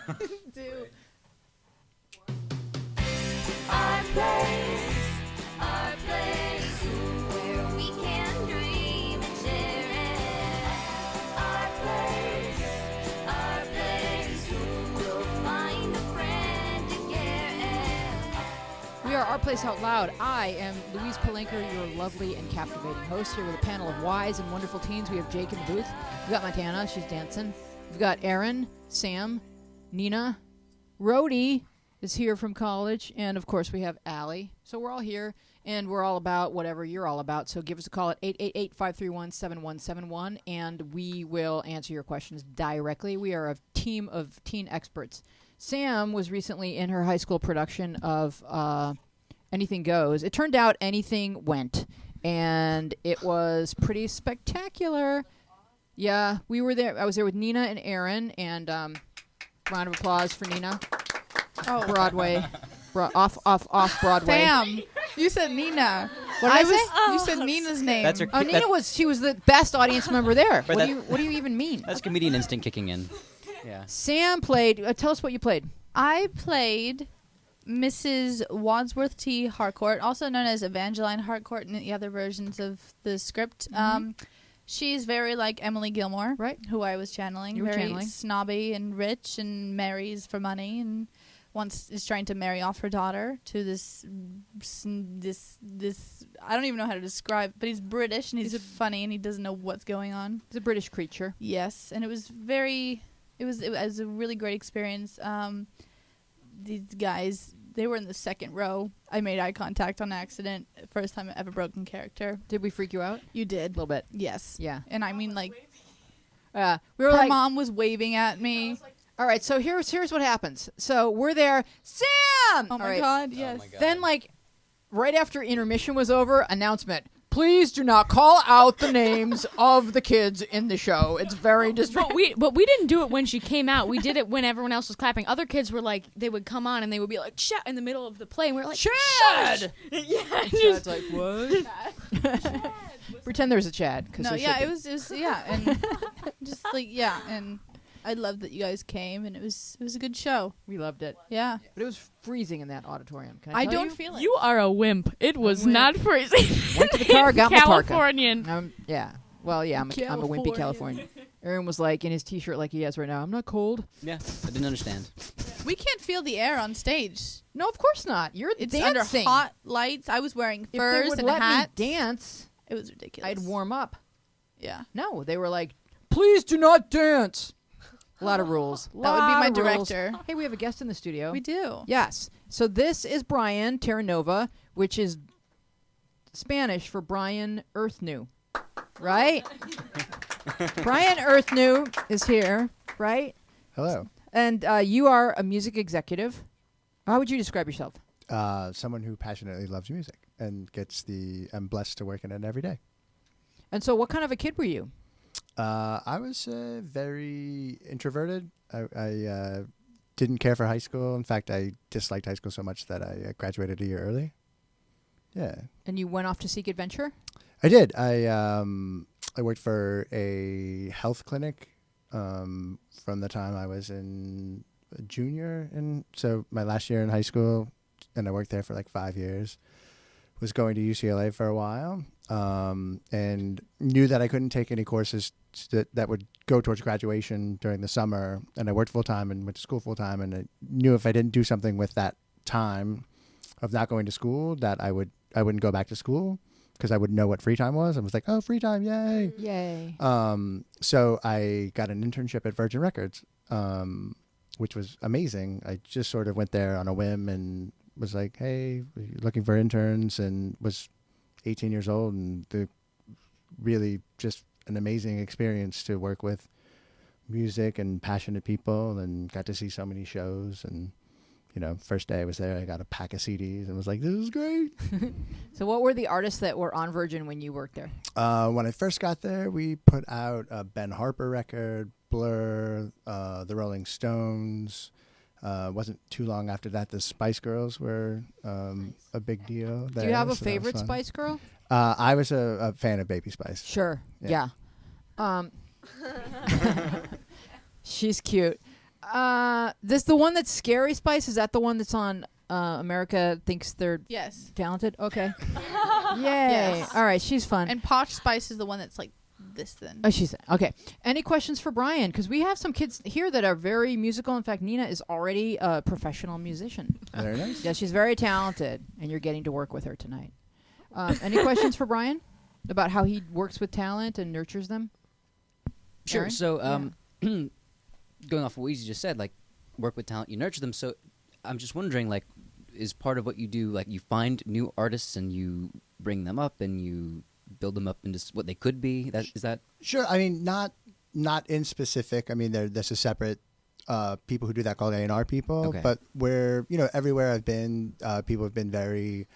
2. Our place, where we can dream and share it. Our place, we'll find a friend to care it. We are Our Place Out Loud. I am Louise Palenker, your lovely and captivating host, here with a panel of wise and wonderful teens. We have Jake in the booth. We've got Montana. She's dancing. We've got Aaron, Sam, Nina, Rhodey is here from college, and of course we have Allie. So we're all here, and we're all about whatever you're all about. So give us a call at 888-531-7171, and we will answer your questions directly. We are a team of teen experts. Sam was recently in her high school production of Anything Goes. It turned out anything went, and it was pretty spectacular. Yeah, we were there. I was there with Nina and Aaron, and round of applause for Nina. Oh, Broadway, off Broadway. Sam, you said Nina. What did I say? You said Nina's name. That's her. Oh, Nina she was the best audience member there. But What do you even mean? That's comedian instinct kicking in. Yeah. Sam played. Tell us what you played. I played Mrs. Wadsworth T. Harcourt, also known as Evangeline Harcourt in the other versions of the script. She's very like Emily Gilmore, Right. who I was channeling. You were very channeling. snobby and rich and marries for money and once is trying to marry off her daughter to this I don't even know how to describe, but he's British and he's funny and he doesn't know what's going on. He's a British creature. Yes, and it was a really great experience. These guys, they were in the second row. I made eye contact on accident. First time I ever broken character. Did we freak you out? You A did. little bit. Yes. Yeah. And I mean, like, We were her like, mom was waving at me. all right. So here's what happens. So we're there. Sam. Oh All my right. god, yes. my God. Then like, right after intermission was over, announcement. Please do not call out the names of the kids in the show. It's very distracting. But we didn't do it when she came out. We did it when everyone else was clapping. Other kids were like, they would come on and they would be like, "Chad!" in the middle of the play, and we were like, Chad! yeah, Chad's like, what? Pretend there's a Chad. 'Cause No, there yeah, should it was, yeah, and just like, yeah, and I loved that you guys came, and it was a good show. be. We loved it. Yeah. But it was freezing in that auditorium. Can I I tell don't you? feel it. You are a wimp. It was wimp. not freezing. Went to the car, got my parka. Californian. Yeah. Well, yeah, I'm a wimpy Californian. Aaron was like in his T-shirt like he has right now. I'm not cold. Yeah. I didn't understand. We can't feel the air on stage. No, of course not. You're It's dancing. under hot lights. I was wearing If they furs would and let hats. me dance, It was ridiculous. I'd warm up. Yeah. No, they were like, please do not dance. A lot of rules. That would be my Lot of rules. director. Hey, we have a guest in the studio. We do. Yes. So this is Brian Terranova, which is Spanish for Brian Earthnew. Right? Brian Earthnew is here, right? Hello. And you are a music executive. How would you describe yourself? Someone who passionately loves music and I'm blessed to work in it every day. And so what kind of a kid were you? I was very introverted. I didn't care for high school. In fact, I disliked high school so much that I graduated a year early. Yeah. And you went off to seek adventure? I did. I worked for a health clinic from the time I was in a junior, and so my last year in high school, and I worked there for like 5 years. Was going to UCLA for a while, and knew that I couldn't take any courses that would go towards graduation during the summer. And I worked full time and went to school full time, and I knew if I didn't do something with that time of not going to school, that I wouldn't go back to school because I would know what free time was. I was like, oh, free time, yay! Yay. So I got an internship at Virgin Records, which was amazing. I just sort of went there on a whim and was like, hey, looking for interns, and was 18 years old, and really just an amazing experience to work with music and passionate people, and got to see so many shows. And, first day I was there, I got a pack of CDs and was like, this is great. So what were the artists that were on Virgin when you worked there? When I first got there, we put out a Ben Harper record, Blur, the Rolling Stones. Wasn't too long after that, the Spice Girls were a big deal. Do you have a favorite Spice Girl? I was a fan of Baby Spice. Sure. Yeah. Yeah. She's cute. This the one that's Scary Spice. Is that the one that's on America Thinks They're Yes. Talented? Okay. Yay! Yes. All right, she's fun. And Posh Spice is the one that's like this thin. Oh, she's okay. Any questions for Brian? Because we have some kids here that are very musical. In fact, Nina is already a professional musician. Very nice. Yeah, she's very talented, and you're getting to work with her tonight. Any questions for Brian about how he works with talent and nurtures them? Sure. Aaron? So, going off what Weezy just said, like, work with talent, you nurture them. So, I'm just wondering, like, is part of what you do, like, you find new artists and you bring them up and you build them up into what they could be? Is that? Sure. I mean, not in specific. I mean, there's a separate people who do that called A&R people. Okay. But where, everywhere I've been, people have been very,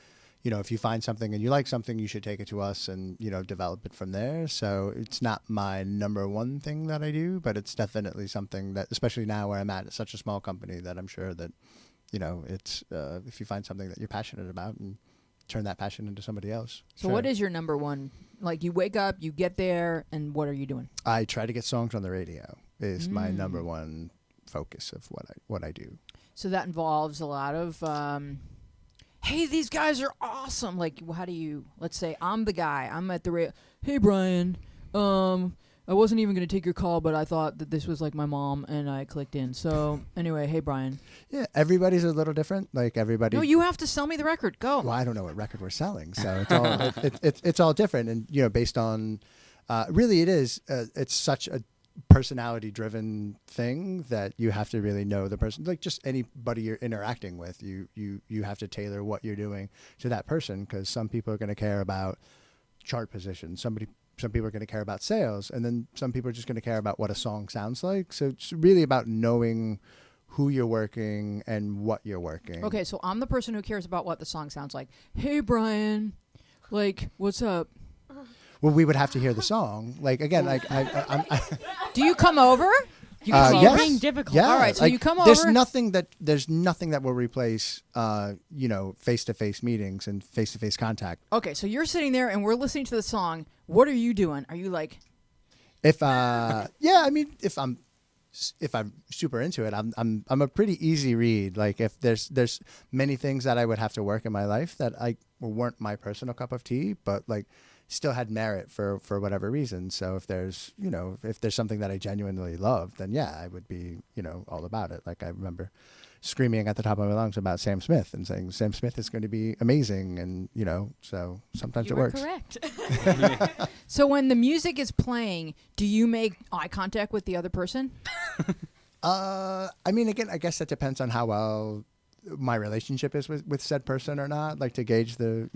if you find something and you like something, you should take it to us and, develop it from there. So it's not my number one thing that I do, but it's definitely something that, especially now where I'm at such a small company, that I'm sure that, it's if you find something that you're passionate about and turn that passion into somebody else. So Sure. what is your number one? Like you wake up, you get there, and what are you doing? I try to get songs on the radio is my number one focus of what I do. So that involves a lot of, hey, these guys are awesome. Like, how do you? Let's say I'm the guy. I'm at the radio. Hey, Brian. I wasn't even going to take your call, but I thought that this was like my mom, and I clicked in. So anyway, hey, Brian. Yeah, everybody's a little different. Like everybody. No, you have to sell me the record. Go. Well, I don't know what record we're selling, so it's all it's all different, and based on, really, it is. It's such a personality-driven thing that you have to really know the person. Like just anybody you're interacting with, you have to tailor what you're doing to that person, because some people are going to care about chart position. Some people are going to care about sales, and then some people are just going to care about what a song sounds like. So it's really about knowing who you're working and what you're working. Okay, so I'm the person who cares about what the song sounds like. Hey, Brian. Like, what's up? Well, we would have to hear the song. Like again, like I'm Do you come over? You can see yes. being difficult. Yeah, All right, so like, you come there's over. nothing that will replace face-to-face meetings and face-to-face contact. Okay, so you're sitting there, and we're listening to the song. What are you doing? Are you like... If I mean if I'm super into it, I'm a pretty easy read. Like if there's many things that I would have to work in my life that weren't my personal cup of tea, but like still had merit for whatever reason. So if there's something that I genuinely love, then yeah, I would be all about it. Like I remember screaming at the top of my lungs about Sam Smith and saying Sam Smith is going to be amazing, and so sometimes You it were works. correct. So when the music is playing, do you make eye contact with the other person? I mean, again, I guess that depends on how well my relationship is with said person or not, like to gauge their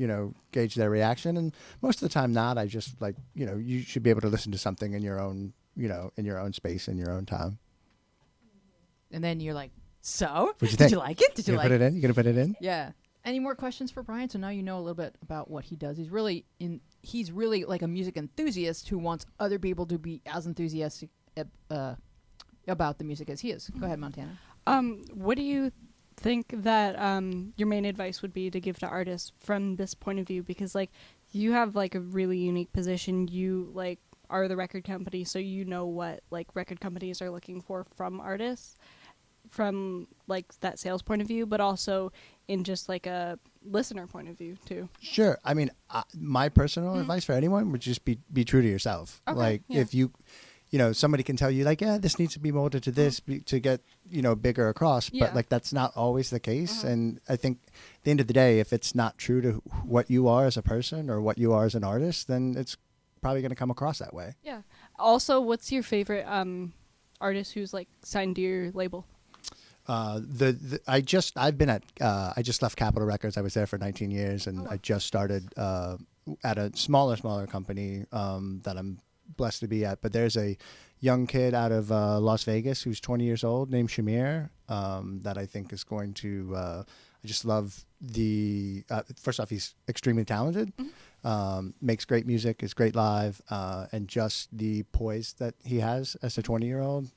reaction. And most of the time not. I just like, you should be able to listen to something in your own, in your own space, in your own time. And then you're like, so? What'd you Did think? you like it? Did you like put it in? You gonna put it in? Yeah. Any more questions for Brian? So now you know a little bit about what he does. He's really like a music enthusiast who wants other people to be as enthusiastic about the music as he is. Go ahead, Montana. What do you think that your main advice would be to give to artists from this point of view? Because like you have like a really unique position. You like are the record company, so you know what like record companies are looking for from artists from like that sales point of view, but also in just like a listener point of view too. Sure. I mean, my personal advice for anyone would just be true to yourself. Okay, Like yeah. if somebody can tell you like, yeah, this needs to be molded to this to get, bigger across, Yeah. but like that's not always the case. And I think at the end of the day, if it's not true to what you are as a person or what you are as an artist, then it's probably going to come across that way. Yeah. Also, what's your favorite artist who's like signed to your label? I just left Capitol Records. I was there for 19 years, and I just started at a smaller company that I'm blessed to be at. But there's a young kid out of Las Vegas who's 20 years old named Shamir that I think is going to. I just love the. First off, he's extremely talented. Makes great music, is great live, and just the poise that he has as a 20-year-old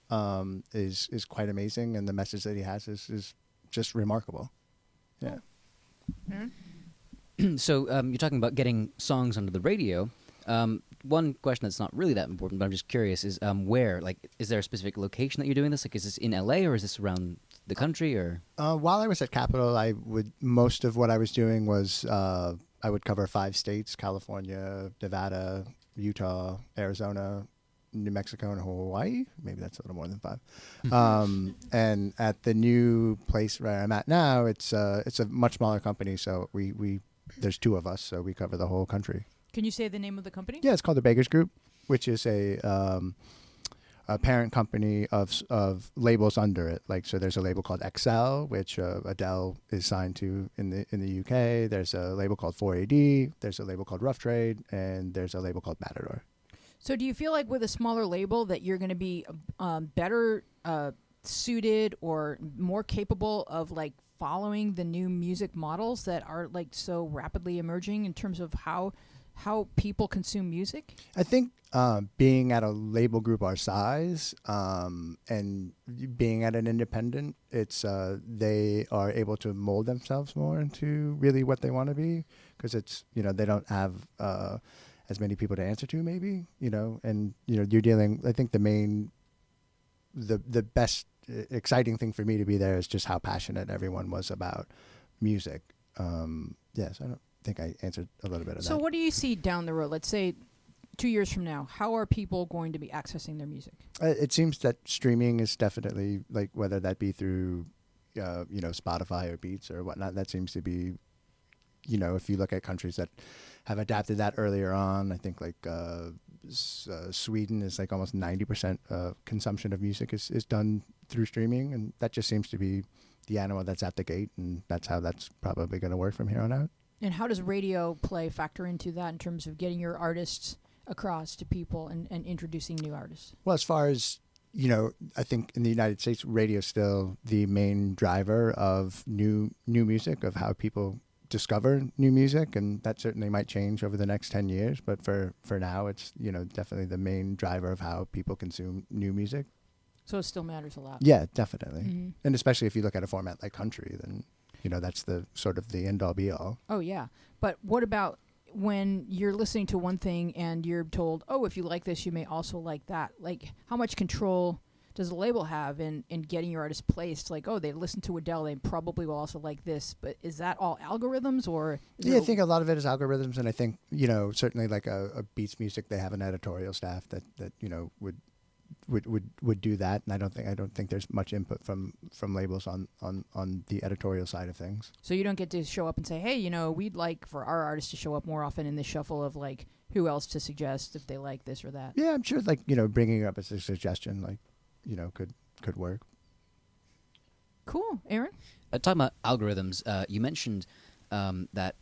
is quite amazing, and the message that he has is just remarkable. Yeah. So you're talking about getting songs onto the radio. one question that's not really that important, but I'm just curious: is where? Like, is there a specific location that you're doing this? Like, is this in LA or is this around the country? Or While I was at Capitol, most of what I was doing was I would cover 5 states: California, Nevada, Utah, Arizona, New Mexico, and Hawaii. Maybe that's a little more than 5. And at the new place where I'm at now, it's a much smaller company, so we there's 2 of us, so we cover the whole country. Can you say the name of the company? Yeah, it's called the Bakers Group, which is a parent company of labels under it. Like, so there's a label called XL, which Adele is signed to in the UK. There's a label called 4AD. There's a label called Rough Trade, and there's a label called Matador. So do you feel like with a smaller label that you're going to be better suited or more capable of like following the new music models that are like so rapidly emerging in terms of how people consume music? I think being at a label group our size and being at an independent, it's they are able to mold themselves more into really what they want to be, because it's, they don't have as many people to answer to, maybe, and you're dealing. I think the best exciting thing for me to be there is just how passionate everyone was about music. Yes, I don't think I answered a little bit of that. So what do you see down the road? Let's say 2 years from now, how are people going to be accessing their music? It seems that streaming is definitely, like, whether that be through, Spotify or Beats or whatnot, that seems to be, if you look at countries that have adapted that earlier on, I think like Sweden is like almost 90% consumption of music is done through streaming, and that just seems to be the animal that's at the gate, and that's how that's probably going to work from here on out. And how does radio play factor into that in terms of getting your artists across to people and introducing new artists? Well, as far as, I think in the United States, radio is still the main driver of new music, of how people discover new music, and that certainly might change over the next 10 years. But for now, it's, definitely the main driver of how people consume new music. So it still matters a lot. Yeah, definitely. Mm-hmm. And especially if you look at a format like country, then, that's the sort of the end-all be-all. Oh, yeah. But what about when you're listening to one thing and you're told, oh, if you like this, you may also like that? Like, how much control does the label have in getting your artist placed? Like, oh, they listen to Adele, they probably will also like this. But is that all algorithms, or? Yeah, I think a lot of it is algorithms, and I think, certainly like a Beats Music, they have an editorial staff that would do that, and I don't think there's much input from labels on the editorial side of things. So you don't get to show up and say, hey, we'd like for our artists to show up more often in the shuffle of like who else to suggest if they like this or that. Yeah, I'm sure, like, bringing it up as a suggestion, like, could work. Cool. Aaron? Talking about algorithms, you mentioned that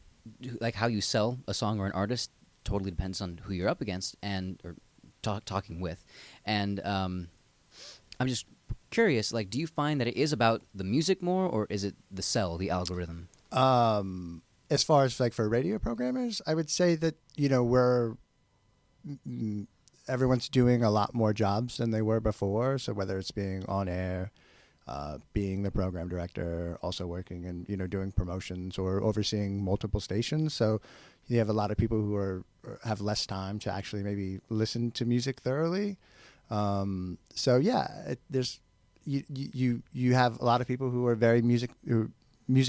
like how you sell a song or an artist totally depends on who you're up against or talking with, and I'm just curious, like, do you find that it is about the music more, or is it the algorithm? As far as like for radio programmers, I would say that everyone's doing a lot more jobs than they were before. So whether it's being on air, being the program director, also working and doing promotions or overseeing multiple stations. So you have a lot of people who have less time to actually maybe listen to music thoroughly. So yeah, there's you have a lot of people who are very music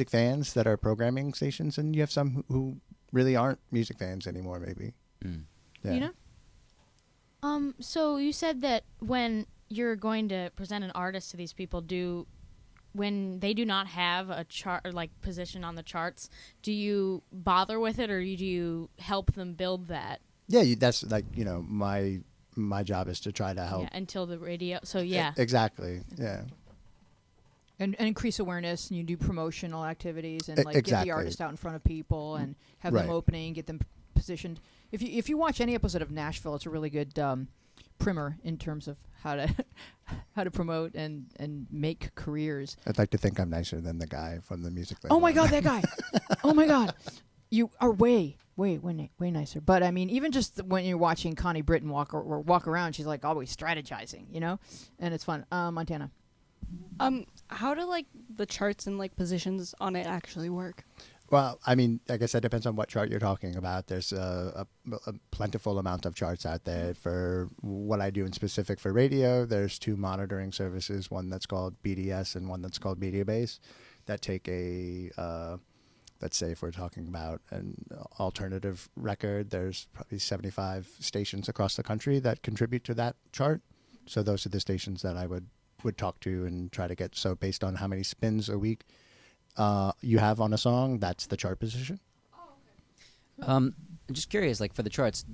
fans that are programming stations, and you have some who really aren't music fans anymore. Maybe. Yeah. So you said that when you're going to present an artist to these people, when they do not have a chart or like position on the charts, do you bother with it, or do you help them build that? Yeah, that's like, my job is to try to help. Yeah, until the radio. So yeah. Exactly. Yeah. And increase awareness, and you do promotional activities and like exactly. get the artist out in front of people and have them opening, get them positioned. If you watch any episode of Nashville, it's a really good primer in terms of how to promote and make careers. I'd like to think I'm nicer than the guy from the music label. Oh my God, that guy! Oh my God, you are way nicer. But I mean, even just when you're watching Connie Britton walk around, she's like always strategizing, and it's fun. Montana. How do like the charts and like positions on it actually work? Well, I mean, I guess that depends on what chart you're talking about. There's a plentiful amount of charts out there. For what I do in specific for radio, there's 2 monitoring services, one that's called BDS and one that's called Mediabase, that take let's say if we're talking about an alternative record, there's probably 75 stations across the country that contribute to that chart. So those are the stations that I would talk to and try to get. So based on how many spins a week you have on a song, that's the chart position. I'm just curious, like for the charts,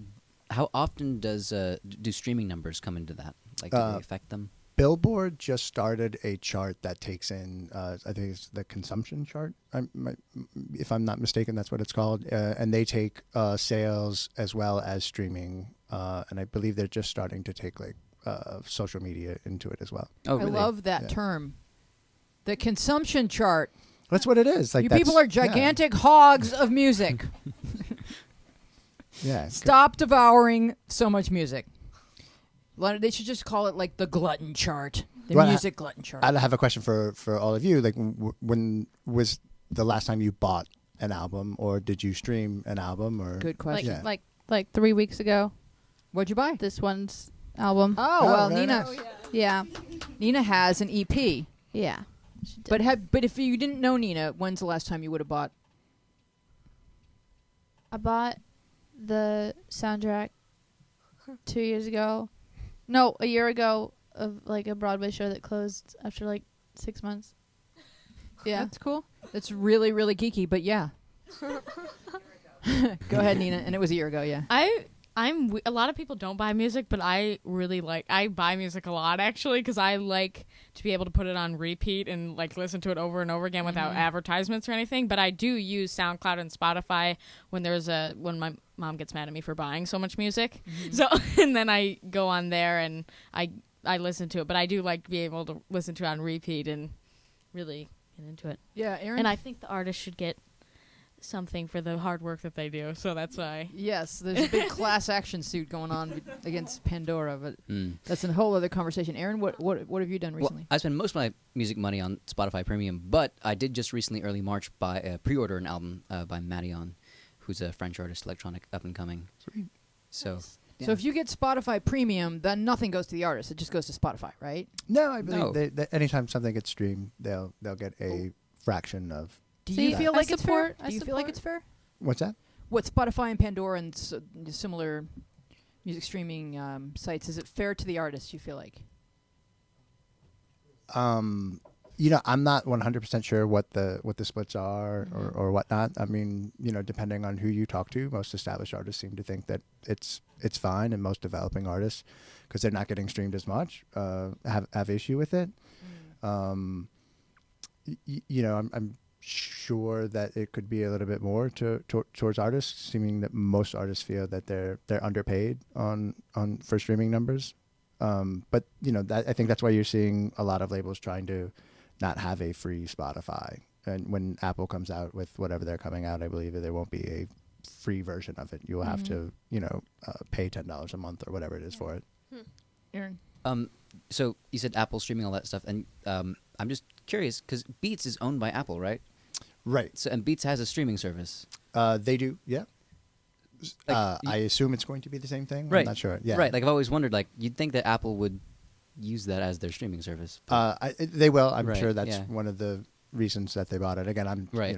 how often do streaming numbers come into that? Like, do they affect them? Billboard just started a chart that takes in, I think it's the consumption chart. If I'm not mistaken, that's what it's called. And they take sales as well as streaming. And I believe they're just starting to take like social media into it as well. Oh, I really? love that Yeah. term. The consumption chart. That's what it is. Like You that's- people are gigantic hogs of music. Yeah. Stop devouring so much music. They should just call it like the glutton chart. The Well, music glutton chart. I have a question for all of you. Like, when was the last time you bought an album, or did you stream an album? Or Good Like question. Yeah. like 3 weeks ago. What'd you buy? This one's album. Oh, well, very Nina. nice. Yeah. Nina has an EP. Yeah. But if you didn't know Nina, when's the last time you would have bought? I bought the soundtrack 2 years ago. No, a year ago of like a Broadway show that closed after like 6 months. Yeah. That's cool. That's really, really geeky, but yeah. Go ahead, Nina. And it was a year ago, yeah. A lot of people don't buy music, but I buy music a lot actually, because I like to be able to put it on repeat and like listen to it over and over again without advertisements or anything. But I do use SoundCloud and Spotify when my mom gets mad at me for buying so much music. So and then I go on there and I listen to it. But I do like to be able to listen to it on repeat and really get into it. Yeah, Aaron? And I think the artist should get something for the hard work that they do. So that's why. Yes, there's a big class action suit going on against Pandora, but Mm. that's a whole other conversation. Aaron, what have you done Well, recently? I spend most of my music money on Spotify Premium, but I did just recently, early March, pre-order an album by Madeon, who's a French artist, electronic, up and coming. So, So if you get Spotify Premium, then nothing goes to the artist. It just goes to Spotify, right? No, I believe No. they anytime something gets streamed, they'll get a fraction of. Do See, you feel I like it's fair? support- I Do you feel like support- it's fair? What's that? What Spotify and Pandora and similar music streaming sites, is it fair to the artist, you feel like? I'm not 100% sure what the splits are or whatnot. I mean, depending on who you talk to, most established artists seem to think that it's fine, and most developing artists, because they're not getting streamed as much, have issue with it. I'm sure that it could be a little bit more towards artists, seeming that most artists feel that they're underpaid for streaming numbers. But I think that's why you're seeing a lot of labels trying to not have a free Spotify. And when Apple comes out with whatever they're coming out, I believe that there won't be a free version of it. You'll have to, pay $10 a month or whatever it is for it. Aaron? so you said Apple streaming all that stuff, and I'm just curious because Beats is owned by Apple, right? Right. So and Beats has a streaming service. They do, yeah. Like, I assume it's going to be the same thing. Right. I'm not sure. Yeah. Right. Like I've always wondered, like you'd think that Apple would use that as their streaming service. but- They will. I'm Right, sure that's yeah. one of the reasons that they bought it. Again, I'm Right.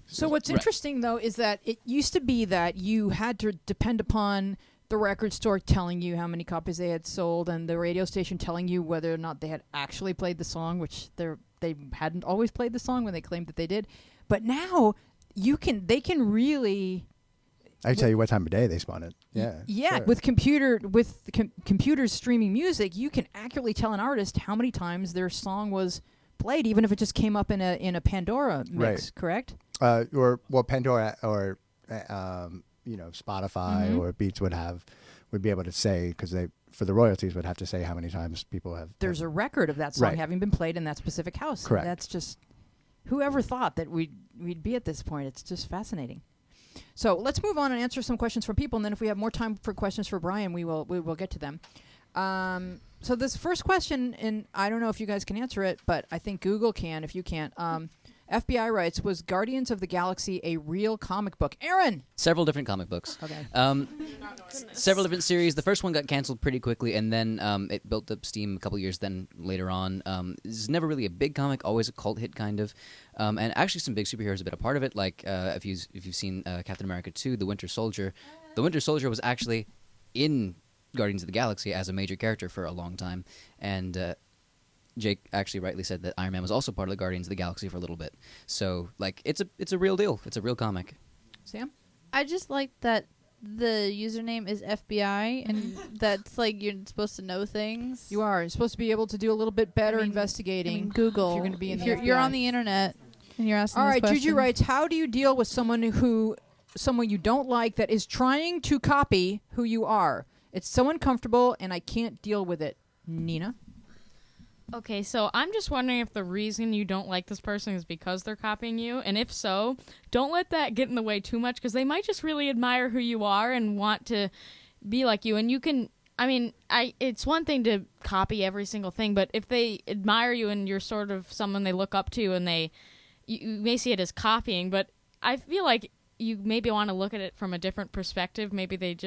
So what's Right. interesting, though, is that it used to be that you had to depend upon the record store telling you how many copies they had sold and the radio station telling you whether or not they had actually played the song, which they hadn't always played the song when they claimed that they did. But now they can really I tell you what time of day they spawn it. Yeah. yeah, sure. with computers streaming music, you can accurately tell an artist how many times their song was played, even if it just came up in a Pandora mix. Right. Correct? Pandora or Spotify Mhm. or Beats would be able to say, because they for the royalties would have to say how many times people have. There's a record of that song Right. having been played in that specific house. Correct. That's just whoever thought that we'd be at this point. It's just fascinating. So let's move on and answer some questions from people, and then if we have more time for questions for Brian, we will get to them. So this first question, and I don't know if you guys can answer it, but I think Google can if you can't. FBI writes, was Guardians of the Galaxy a real comic book? Aaron! Several different comic books. Okay. Several different series. The first one got canceled pretty quickly, and then it built up steam a couple years then later on. It's never really a big comic, always a cult hit kind of. And actually some big superheroes have been a part of it, like if you've seen Captain America 2, The Winter Soldier. The Winter Soldier was actually in Guardians of the Galaxy as a major character for a long time. And Jake actually rightly said that Iron Man was also part of the Guardians of the Galaxy for a little bit. So, like, it's a real deal. It's a real comic. Sam? I just like that the username is FBI, and that's like you're supposed to know things. You are. You're supposed to be able to do a little bit better I mean, investigating. Google. If you're going to be in If the you're FBI. on the internet and you're asking. All this right, Juju question. writes, how do you deal with someone you don't like that is trying to copy who you are? It's so uncomfortable, and I can't deal with it. Nina? Okay, so I'm just wondering if the reason you don't like this person is because they're copying you, and if so, don't let that get in the way too much, because they might just really admire who you are and want to be like you, and you can. I mean, it's one thing to copy every single thing, but if they admire you and you're sort of someone they look up to, and you may see it as copying, but I feel like you maybe want to look at it from a different perspective. Maybe they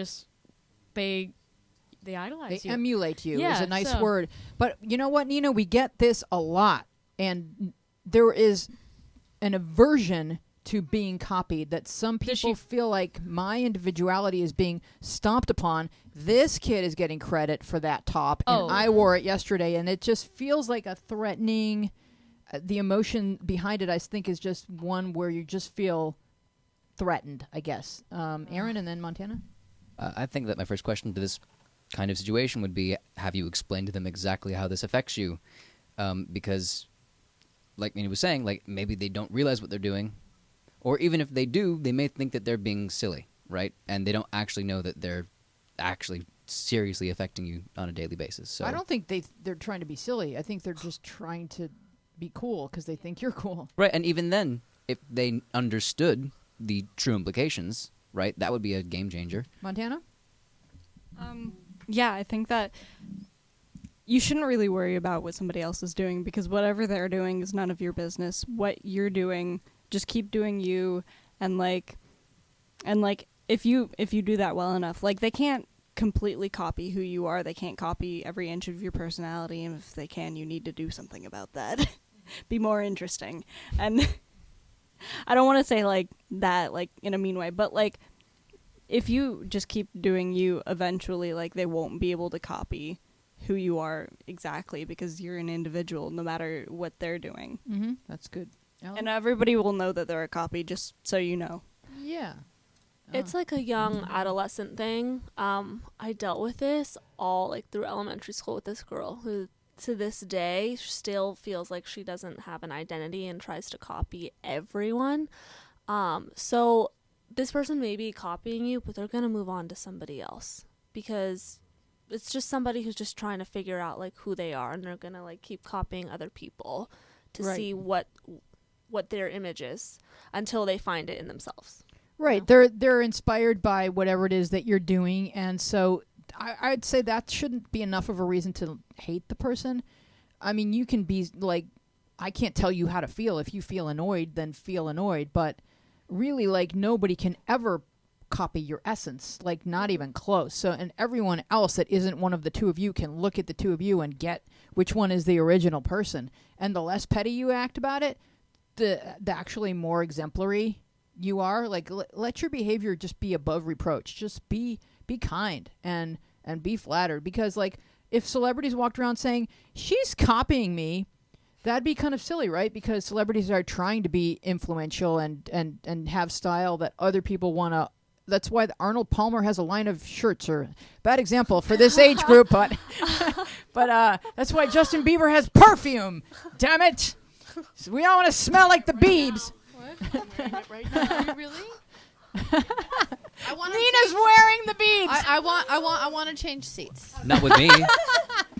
idolize They you. emulate you is Yeah, a nice so- word. But you know what, Nina? We get this a lot. And there is an aversion to being copied that some people feel like my individuality is being stomped upon. This kid is getting credit for that top. Oh. And I wore it yesterday. And it just feels like a threatening... the emotion behind it, I think, is just one where you just feel threatened, I guess. Aaron and then Montana? I think that my first question to this kind of situation would be, have you explained to them exactly how this affects you? Because, like Nina was saying, like maybe they don't realize what they're doing, or even if they do, they may think that they're being silly, right? And they don't actually know that they're actually seriously affecting you on a daily basis. So I don't think they're trying to be silly. I think they're just trying to be cool because they think you're cool. right, and even then, if they understood the true implications, right, that would be a game changer. Montana? Yeah, I think that you shouldn't really worry about what somebody else is doing, because whatever they're doing is none of your business. What you're doing, just keep doing you, and if you do that well enough, like they can't completely copy who you are. They can't copy every inch of your personality, and if they can, you need to do something about that. Be more interesting. And I don't want to say like that like in a mean way, but like if you just keep doing you, eventually like they won't be able to copy who you are exactly, because you're an individual no matter what they're doing. Mm-hmm. That's good. And everybody will know that they're a copy, just so you know. Yeah. It's like a young adolescent thing. I dealt with this all like through elementary school with this girl who to this day still feels like she doesn't have an identity and tries to copy everyone. So this person may be copying you, but they're going to move on to somebody else, because it's just somebody who's just trying to figure out like who they are, and they're going to like keep copying other people to Right. see what their image is until they find it in themselves. Right. They're inspired by whatever it is that you're doing, and so I'd say that shouldn't be enough of a reason to hate the person. I mean, you can be like, I can't tell you how to feel. If you feel annoyed, then feel annoyed. But really, like, nobody can ever copy your essence, like not even close. So, and everyone else that isn't one of the two of you can look at the two of you and get which one is the original person. And the less petty you act about it, the actually more exemplary you are. Like, let your behavior just be above reproach. Just be kind and be flattered, because like if celebrities walked around saying she's copying me, that'd be kind of silly, right? Because celebrities are trying to be influential and have style that other people want to. That's why Arnold Palmer has a line of shirts, or bad example for this age group, but that's why Justin Bieber has perfume. Damn it. So we all want to smell like the Biebs. What? Right now? Really? I want Nina's wearing the Biebs. I want to change seats. Not with me.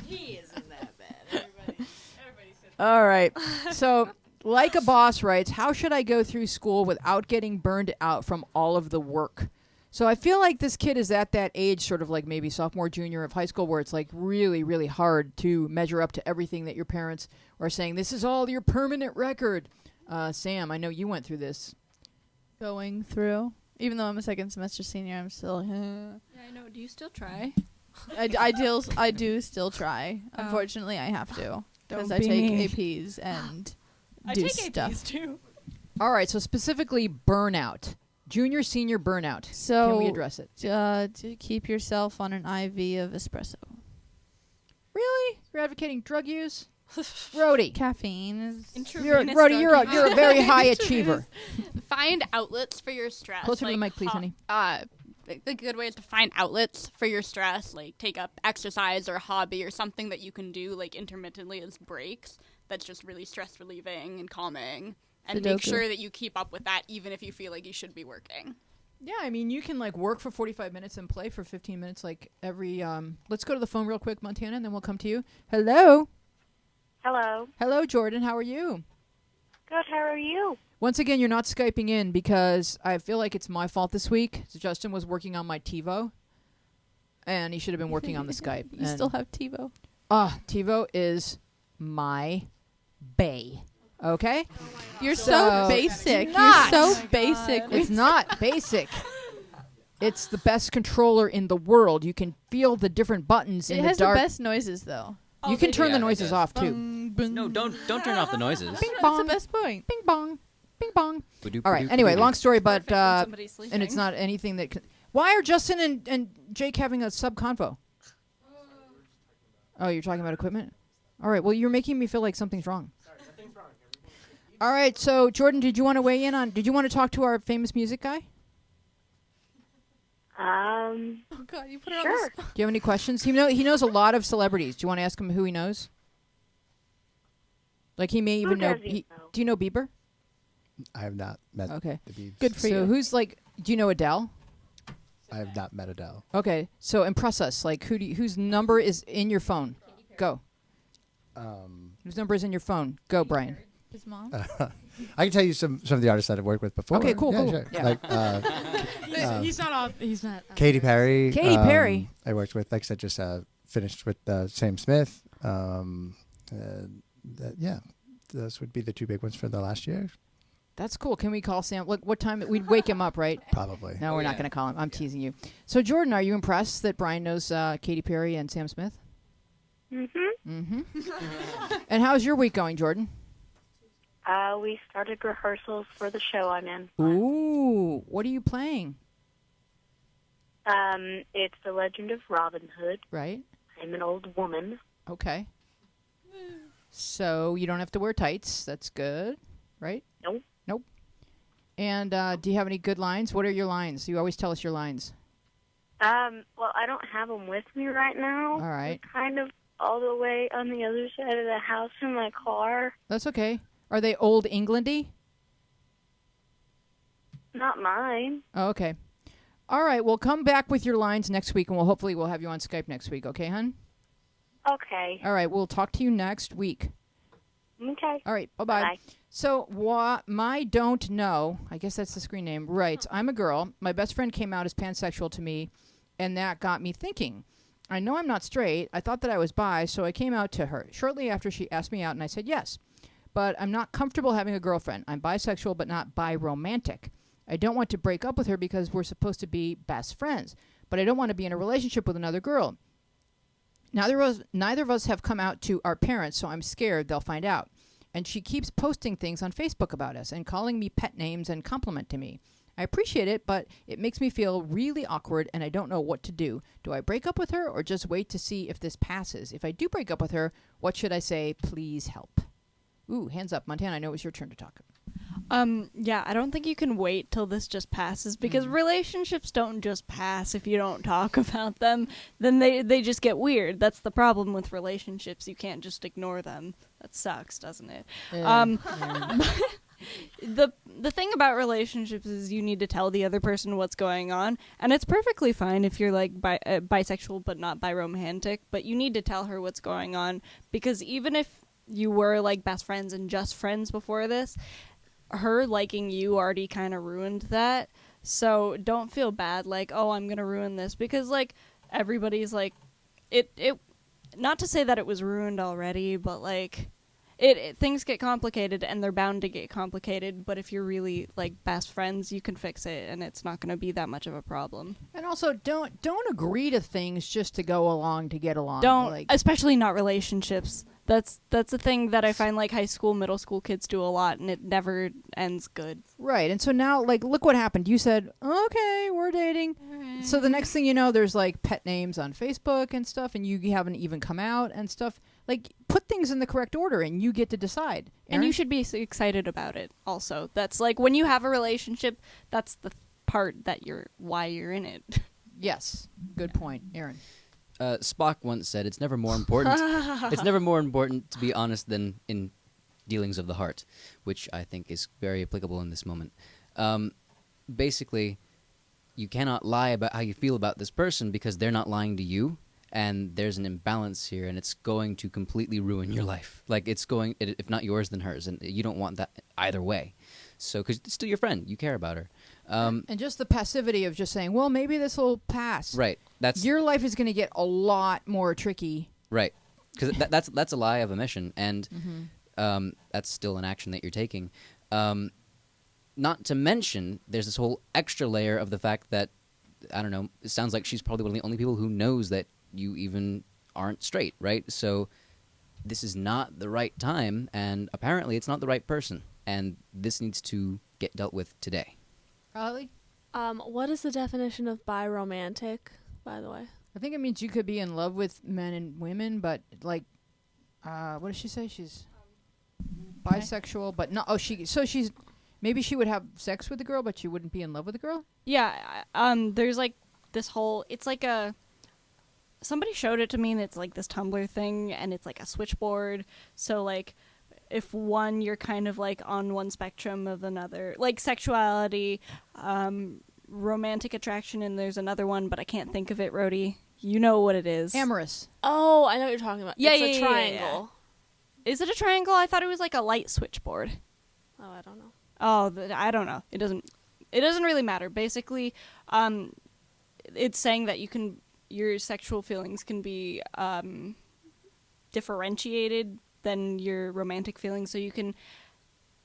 He isn't that bad. Everybody All right. So, like a boss writes, how should I go through school without getting burned out from all of the work? So I feel like this kid is at that age, sort of like maybe sophomore, junior of high school, where it's like really, really hard to measure up to everything that your parents are saying. This is all your permanent record. Sam, I know you went through this. Going through. Even though I'm a second semester senior, I'm still. Yeah, I know. Do you still try? I do still try. Oh. Unfortunately, I have to because Don't I be take me. APs and I do take stuff. APs too. All right, so specifically burnout. Junior, senior burnout. So Can we address it? to keep yourself on an IV of espresso. Really? You're advocating drug use? Rhodey. Caffeine is. Intravenous Rhodey, you're drug you're a very high use. achiever. Find outlets for your stress. Closer to the mic, please, honey. The good way is to find outlets for your stress, like take up exercise or a hobby or something that you can do like intermittently as breaks. That's just really stress relieving and calming. And make Sudoku. sure that you keep up with that, even if you feel like you should be working. Yeah, I mean, you can like work for 45 minutes and play for 15 minutes like every let's go to the phone real quick, Montana, and then we'll come to you. Hello. Hello. Hello, Jordan. How are you? Good. How are you? Once again, you're not Skyping in because I feel like it's my fault this week. So Justin was working on my TiVo, and he should have been working on the Skype. You still have TiVo. TiVo is my bae. Okay? You're So- so basic. Do not. You're so basic. It's not basic. It's the best controller in the world. You can feel the different buttons It in has the dark. the best noises though. You can turn Yeah, the it noises does. off too. No, don't turn off the noises. Bing That's bong. the best point. Bing bong. Bing bong. Ba-doop, All right. ba-doop, Anyway, ba-doop. long story, but Perfect when somebody's sleeping. and it's not anything that. Why are Justin and Jake having a sub convo? Oh, you're talking about equipment. All right. Well, you're making me feel like something's wrong. All right. So, Jordan, did you want to weigh in on? Did you want to talk to our famous music guy? Oh God, you put it on the Sure. spot. Do you have any questions? He knows a lot of celebrities. Do you want to ask him who he knows? Like he may even know. does he know? Do you know Bieber? I have not met Okay. the Biebs. Good for So you. whose like? Do you know Adele? I have not met Adele. Okay. So impress us. Like whose number is in your phone? Go. Whose number is in your phone? Go, Brian. His mom. I can tell you some of the artists that I've worked with before. Okay, cool, yeah, cool. Sure. Yeah. Like He's not off. He's not. Katy Perry. Katy Perry. I worked with, like I said, just finished with Sam Smith. Yeah, those would be the two big ones for the last year, That's cool. Can we call Sam? What time? We'd wake him up, right? probably. No, we're not going to call him. I'm teasing you. So, Jordan, are you impressed that Brian knows Katy Perry and Sam Smith? Mm-hmm. And how's your week going, Jordan? We started rehearsals for the show I'm in. Ooh, what are you playing? It's The Legend of Robin Hood. Right. I'm an old woman. Okay. So you don't have to wear tights. That's good, right? Nope. Nope. And do you have any good lines? What are your lines? You always tell us your lines. Well, I don't have them with me right now. All right. They're kind of all the way on the other side of the house in my car. That's okay. Are they old Englandy? Not mine. Oh, okay. All right. Well, come back with your lines next week, and hopefully we'll have you on Skype next week. Okay, hon? Okay. All right. We'll talk to you next week. Okay. All right. Bye-bye. Bye. So, my don't know, I guess that's the screen name, writes, I'm a girl. My best friend came out as pansexual to me, and that got me thinking. I know I'm not straight. I thought that I was bi, so I came out to her. Shortly after, she asked me out, and I said yes. But I'm not comfortable having a girlfriend. I'm bisexual, but not bi-romantic. I don't want to break up with her because we're supposed to be best friends. But I don't want to be in a relationship with another girl. Neither of us have come out to our parents, so I'm scared they'll find out. And she keeps posting things on Facebook about us and calling me pet names and complimenting me. I appreciate it, but it makes me feel really awkward and I don't know what to do. Do I break up with her or just wait to see if this passes? If I do break up with her, what should I say? Please help. Ooh, hands up. Montana, I know it's your turn to talk. Yeah, I don't think you can wait till this just passes because relationships don't just pass if you don't talk about them. Then they just get weird. That's the problem with relationships. You can't just ignore them. That sucks, doesn't it? The thing about relationships is you need to tell the other person what's going on, and it's perfectly fine if you're like bisexual but not biromantic, but you need to tell her what's going on because even if you were like best friends and just friends before this, her liking you already kind of ruined that. So don't feel bad like, oh, I'm gonna ruin this, because like everybody's like it not to say that it was ruined already, but like things get complicated, and they're bound to get complicated. But if you're really like best friends, you can fix it, and it's not going to be that much of a problem. And also, don't agree to things just to go along to get along. Don't, like, especially not relationships. That's a thing that I find like high school, middle school kids do a lot, and it never ends good. right. And so now, like, look what happened. You said, okay, we're dating. So the next thing you know, there's like pet names on Facebook and stuff, and you haven't even come out and stuff. Like, put things in the correct order, and you get to decide. And you Erin? should be excited about it also. That's like when you have a relationship, that's the part that why you're in it. Yes. Good point, Aaron. Spock once said, "It's never more important. It's never more important to be honest than in dealings of the heart," which I think is very applicable in this moment. Basically, you cannot lie about how you feel about this person because they're not lying to you, and there's an imbalance here, and it's going to completely ruin your life. Like, it's going, if not yours, then hers, and you don't want that either way. So, because it's still your friend, you care about her. And just the passivity of just saying, well, maybe this will pass. Right. That's Your life is going to get a lot more tricky. right. Because that's a lie of omission, and that's still an action that you're taking. Not to mention, there's this whole extra layer of the fact that, I don't know, it sounds like she's probably one of the only people who knows that you even aren't straight, right? So this is not the right time, and apparently it's not the right person, and this needs to get dealt with today. Riley? What is the definition of biromantic, by the way? I think it means you could be in love with men and women, but like, what does she say? She's bisexual, but no. Oh, she's maybe she would have sex with the girl, but she wouldn't be in love with the girl. Yeah, there's like this whole, it's like somebody showed it to me, and it's like this Tumblr thing, and it's like a switchboard. So like, if one, you're kind of like on one spectrum of another, like sexuality, romantic attraction, and there's another one, but I can't think of it, Rhodey. You know what it is. Amorous. Oh, I know what you're talking about. Yeah, it's yeah, a yeah, triangle. Is it a triangle? I thought it was like a light switchboard. Oh, I don't know. Oh, I don't know. It doesn't really matter. Basically, it's saying that your sexual feelings can be differentiated than your romantic feelings, so you can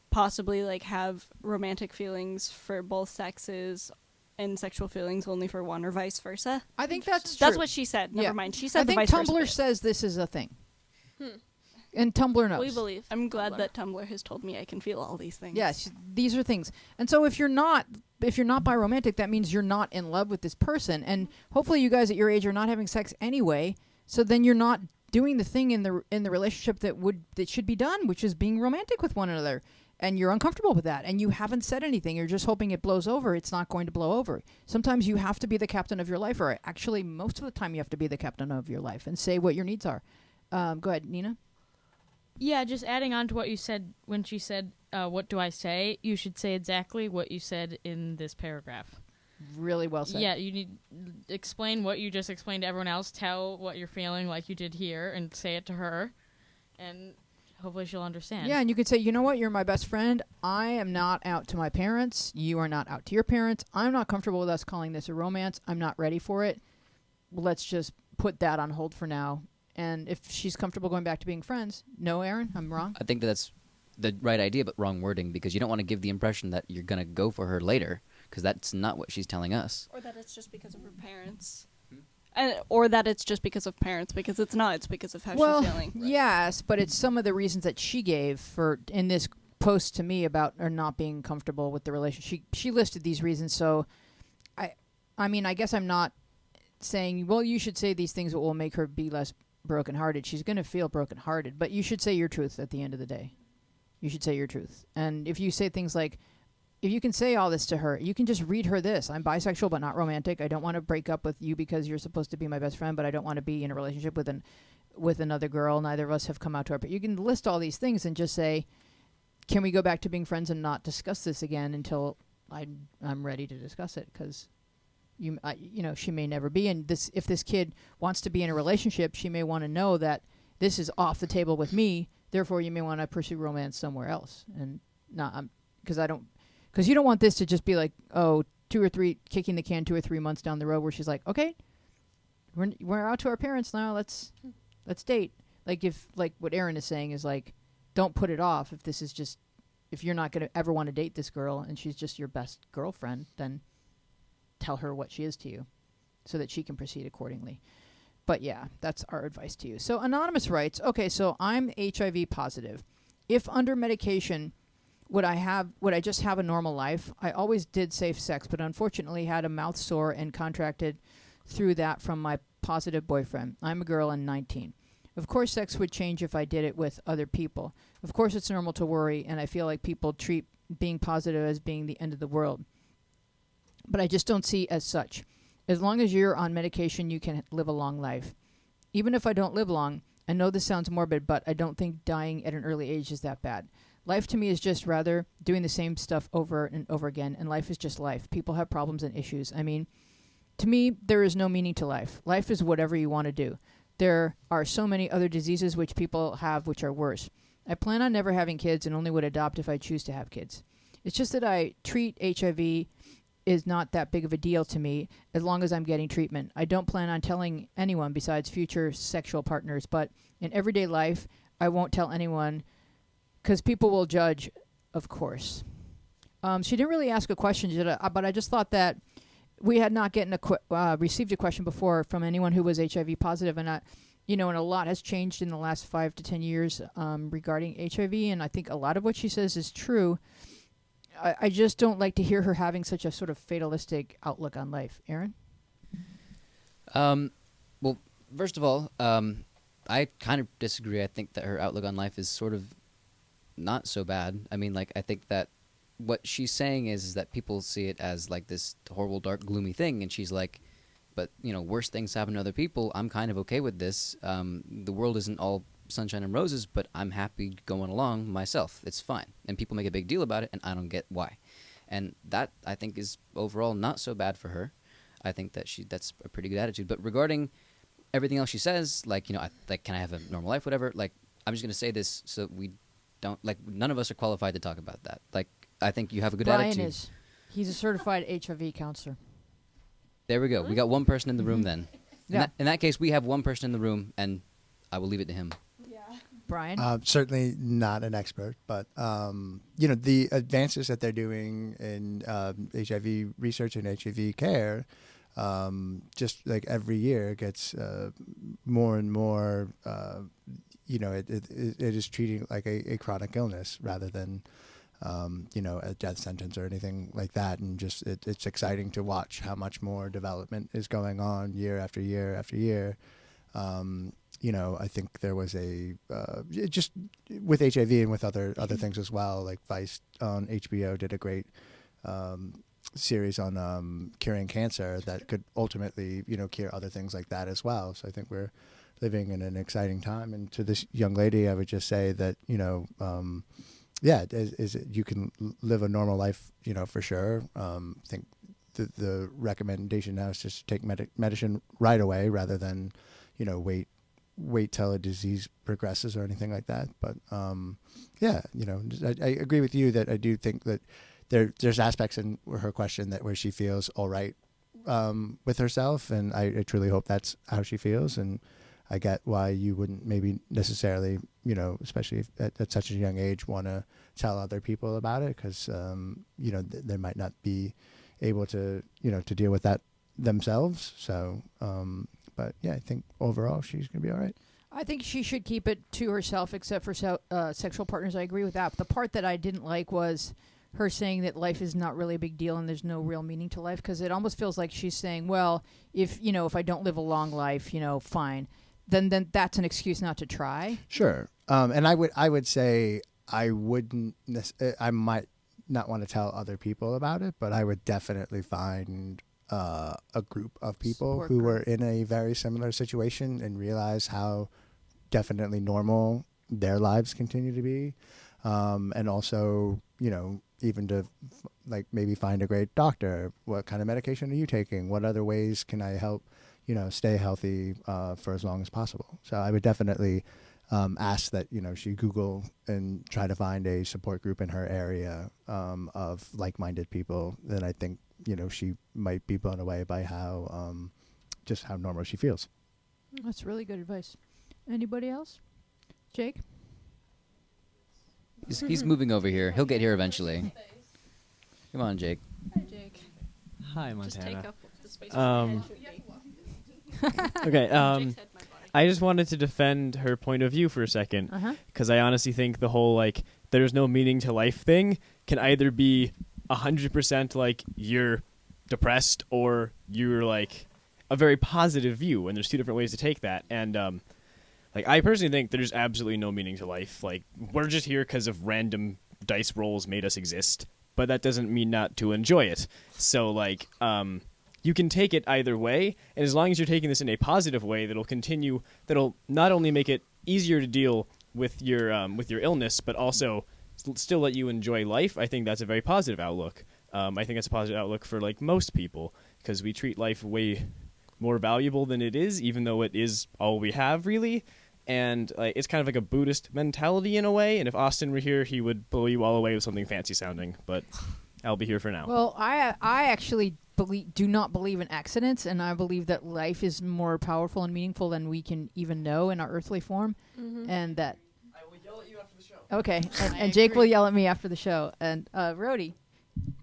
possibly like have romantic feelings for both sexes and sexual feelings only for one, or vice versa. I think that's true. That's what she said. Never mind. She said I the think vice versa Tumblr bit. says this is a thing. And Tumblr knows. We believe. I'm glad Tumblr. that Tumblr has told me I can feel all these things. Yes, these are things. And so if you're not biromantic, that means you're not in love with this person. And hopefully you guys at your age are not having sex anyway. So then you're not doing the thing in the relationship that should be done, which is being romantic with one another. And you're uncomfortable with that, and you haven't said anything. You're just hoping it blows over. It's not going to blow over. Sometimes you have to be the captain of your life, or actually most of the time you have to be the captain of your life and say what your needs are. Go ahead, Nina. Yeah, just adding on to what you said when she said, what do I say? You should say exactly what you said in this paragraph. Really well said. Yeah, you need explain what you just explained to everyone else. Tell what you're feeling like you did here, and say it to her, and hopefully she'll understand. Yeah, and you could say, you know what, you're my best friend. I am not out to my parents. You are not out to your parents. I'm not comfortable with us calling this a romance. I'm not ready for it. Let's just put that on hold for now. And if she's comfortable going back to being friends, no, Aaron, I'm wrong. I think that's the right idea, but wrong wording, because you don't want to give the impression that you're going to go for her later, because that's not what she's telling us. Or that it's just because of her parents. Or that it's just because of parents, because it's not. It's because of how she's feeling. Yes, but it's some of the reasons that she gave for in this post to me about her not being comfortable with the relationship. She listed these reasons, so I mean, I guess I'm not saying, well, you should say these things that will make her be less brokenhearted. She's going to feel brokenhearted, but you should say your truth at the end of the day. You should say your truth. And if you say things like, if you can say all this to her, you can just read her this. I'm bisexual but not romantic. I don't want to break up with you because you're supposed to be my best friend, but I don't want to be in a relationship with another girl. Neither of us have come out to her. But you can list all these things and just say, can we go back to being friends and not discuss this again until I'm ready to discuss it? Because she may never be. And if this kid wants to be in a relationship, she may want to know that this is off the table with me. Therefore, you may want to pursue romance somewhere else. And not because you don't want this to just be like, kicking the can 2 or 3 months down the road where she's like, okay, we're out to our parents now. Let's date. Like what Aaron is saying is like, don't put it off. If you're not going to ever want to date this girl and she's just your best girlfriend, then tell her what she is to you so that she can proceed accordingly. But yeah, that's our advice to you. So Anonymous writes, okay, so I'm HIV positive. If under medication, would I just have a normal life? I always did safe sex, but unfortunately had a mouth sore and contracted through that from my positive boyfriend. I'm a girl and 19. Of course, sex would change if I did it with other people. Of course, it's normal to worry, and I feel like people treat being positive as being the end of the world. But I just don't see it as such. As long as you're on medication, you can live a long life. Even if I don't live long, I know this sounds morbid, but I don't think dying at an early age is that bad. Life to me is just rather doing the same stuff over and over again, and life is just life. People have problems and issues. I mean, to me, there is no meaning to life. Life is whatever you want to do. There are so many other diseases which people have which are worse. I plan on never having kids and only would adopt if I choose to have kids. It's just that I treat HIV is not that big of a deal to me as long as I'm getting treatment. I don't plan on telling anyone besides future sexual partners, but in everyday life, I won't tell anyone because people will judge, of course. She didn't really ask a question, but I just thought that we had not received a question before from anyone who was HIV positive, and and a lot has changed in the last 5 to 10 years regarding HIV, and I think a lot of what she says is true. I just don't like to hear her having such a sort of fatalistic outlook on life. Aaron? Well, first of all, I kind of disagree. I think that her outlook on life is sort of not so bad. I mean, I think that what she's saying is that people see it as this horrible, dark, gloomy thing, and she's like, but, worse things happen to other people. I'm kind of okay with this. The world isn't all sunshine and roses, but I'm happy going along myself. It's fine. And people make a big deal about it, and I don't get why. And that, I think, is overall not so bad for her. I think that that's a pretty good attitude. But regarding everything else she says, can I have a normal life, whatever, I'm just going to say this so we don't, none of us are qualified to talk about that. I think you have a good attitude. Brian is. He's a certified HIV counselor. There we go. We got one person in the room then. Yeah. In that case, we have one person in the room, and I will leave it to him. Brian? Certainly not an expert, but the advances that they're doing in HIV research and HIV care, just every year gets more and more. It is treating like a chronic illness rather than a death sentence or anything like that. And just it's exciting to watch how much more development is going on year after year after year. I think there was just with HIV and with other things as well, like Vice on HBO did a great series on curing cancer that could ultimately, cure other things like that as well. So I think we're living in an exciting time. And to this young lady, I would just say that, you can live a normal life, for sure. I think the recommendation now is just to take medicine right away rather than, wait till a disease progresses or anything like that. But I agree with you that I do think that there's aspects in her question where she feels all right with herself, and I truly hope that's how she feels. And I get why you wouldn't maybe necessarily, especially if at such a young age, want to tell other people about it because they might not be able to to deal with that themselves. So. But yeah, I think overall she's going to be all right. I think she should keep it to herself, except for sexual partners. I agree with that. But the part that I didn't like was her saying that life is not really a big deal and there's no real meaning to life, because it almost feels like she's saying, well, if I don't live a long life, fine. Then that's an excuse not to try. Sure. And I would say I might not want to tell other people about it, but I would definitely find a group of people who were in a very similar situation and realize how definitely normal their lives continue to be, and also even to maybe find a great doctor. What kind of medication are you taking? What other ways can I help stay healthy for as long as possible? So I would definitely ask that she Google and try to find a support group in her area of like-minded people. Then I think she might be blown away by how just how normal she feels. That's really good advice. Anybody else? Jake? He's moving over here. He'll get here eventually. Come on, Jake. Hi, Just Montana. take up the space. Okay. I just wanted to defend her point of view for a second, because I honestly think the whole like there's no meaning to life thing can either be 100% like you're depressed or you're like a very positive view, and there's two different ways to take that. And like I personally think there's absolutely no meaning to life. Like we're just here because of random dice rolls made us exist, but that doesn't mean not to enjoy it. So like you can take it either way, and as long as you're taking this in a positive way, that'll not only make it easier to deal with your illness, but also still let you enjoy life. I think that's a very positive outlook. I think that's a positive outlook for like most people, because we treat life way more valuable than it is, even though it is all we have, really. And it's kind of like a Buddhist mentality in a way. And if Austin were here, he would blow you all away with something fancy sounding. But I'll be here for now. Well, I actually do not believe in accidents, and I believe that life is more powerful and meaningful than we can even know in our earthly form, and that. I will yell at you after the show. Okay, and Jake will yell at me after the show. And Rhodey.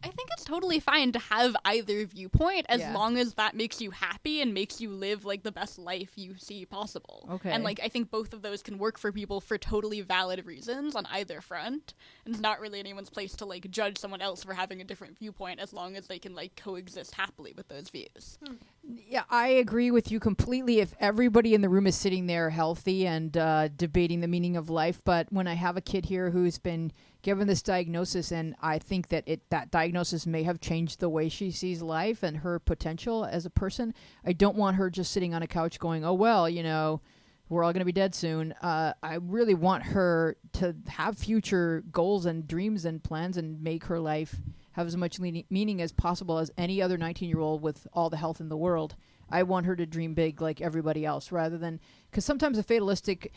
I think it's totally fine to have either viewpoint as Yeah. long as that makes you happy and makes you live like the best life you see possible. Okay. And like I think both of those can work for people for totally valid reasons on either front. And it's not really anyone's place to like judge someone else for having a different viewpoint as long as they can like coexist happily with those views. Yeah, I agree with you completely. If everybody in the room is sitting there healthy and debating the meaning of life, but when I have a kid here who's been given this diagnosis, and I think that that diagnosis may have changed the way she sees life and her potential as a person, I don't want her just sitting on a couch going, oh, well, you know, we're all going to be dead soon. I really want her to have future goals and dreams and plans and make her life have as much meaning as possible as any other 19-year-old with all the health in the world. I want her to dream big like everybody else, rather than, because sometimes a fatalistic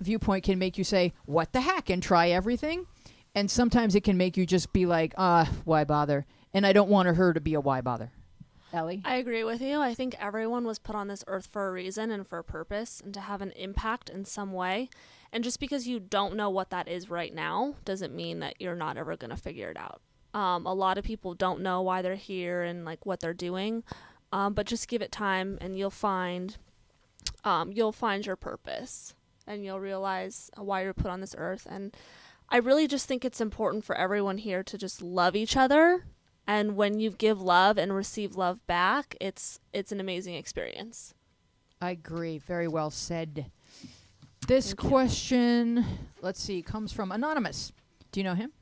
viewpoint can make you say, what the heck, and try everything. And sometimes it can make you just be like, why bother? And I don't want her to be a why bother. Ellie? I agree with you. I think everyone was put on this earth for a reason and for a purpose and to have an impact in some way. And just because you don't know what that is right now doesn't mean that you're not ever going to figure it out. A lot of people don't know why they're here and like what they're doing, but just give it time and you'll find your purpose and you'll realize why you're put on this earth. And I really just think it's important for everyone here to just love each other. And when you give love and receive love back, it's an amazing experience. I agree. Very well said. This question, let's see, comes from Anonymous. Do you know him?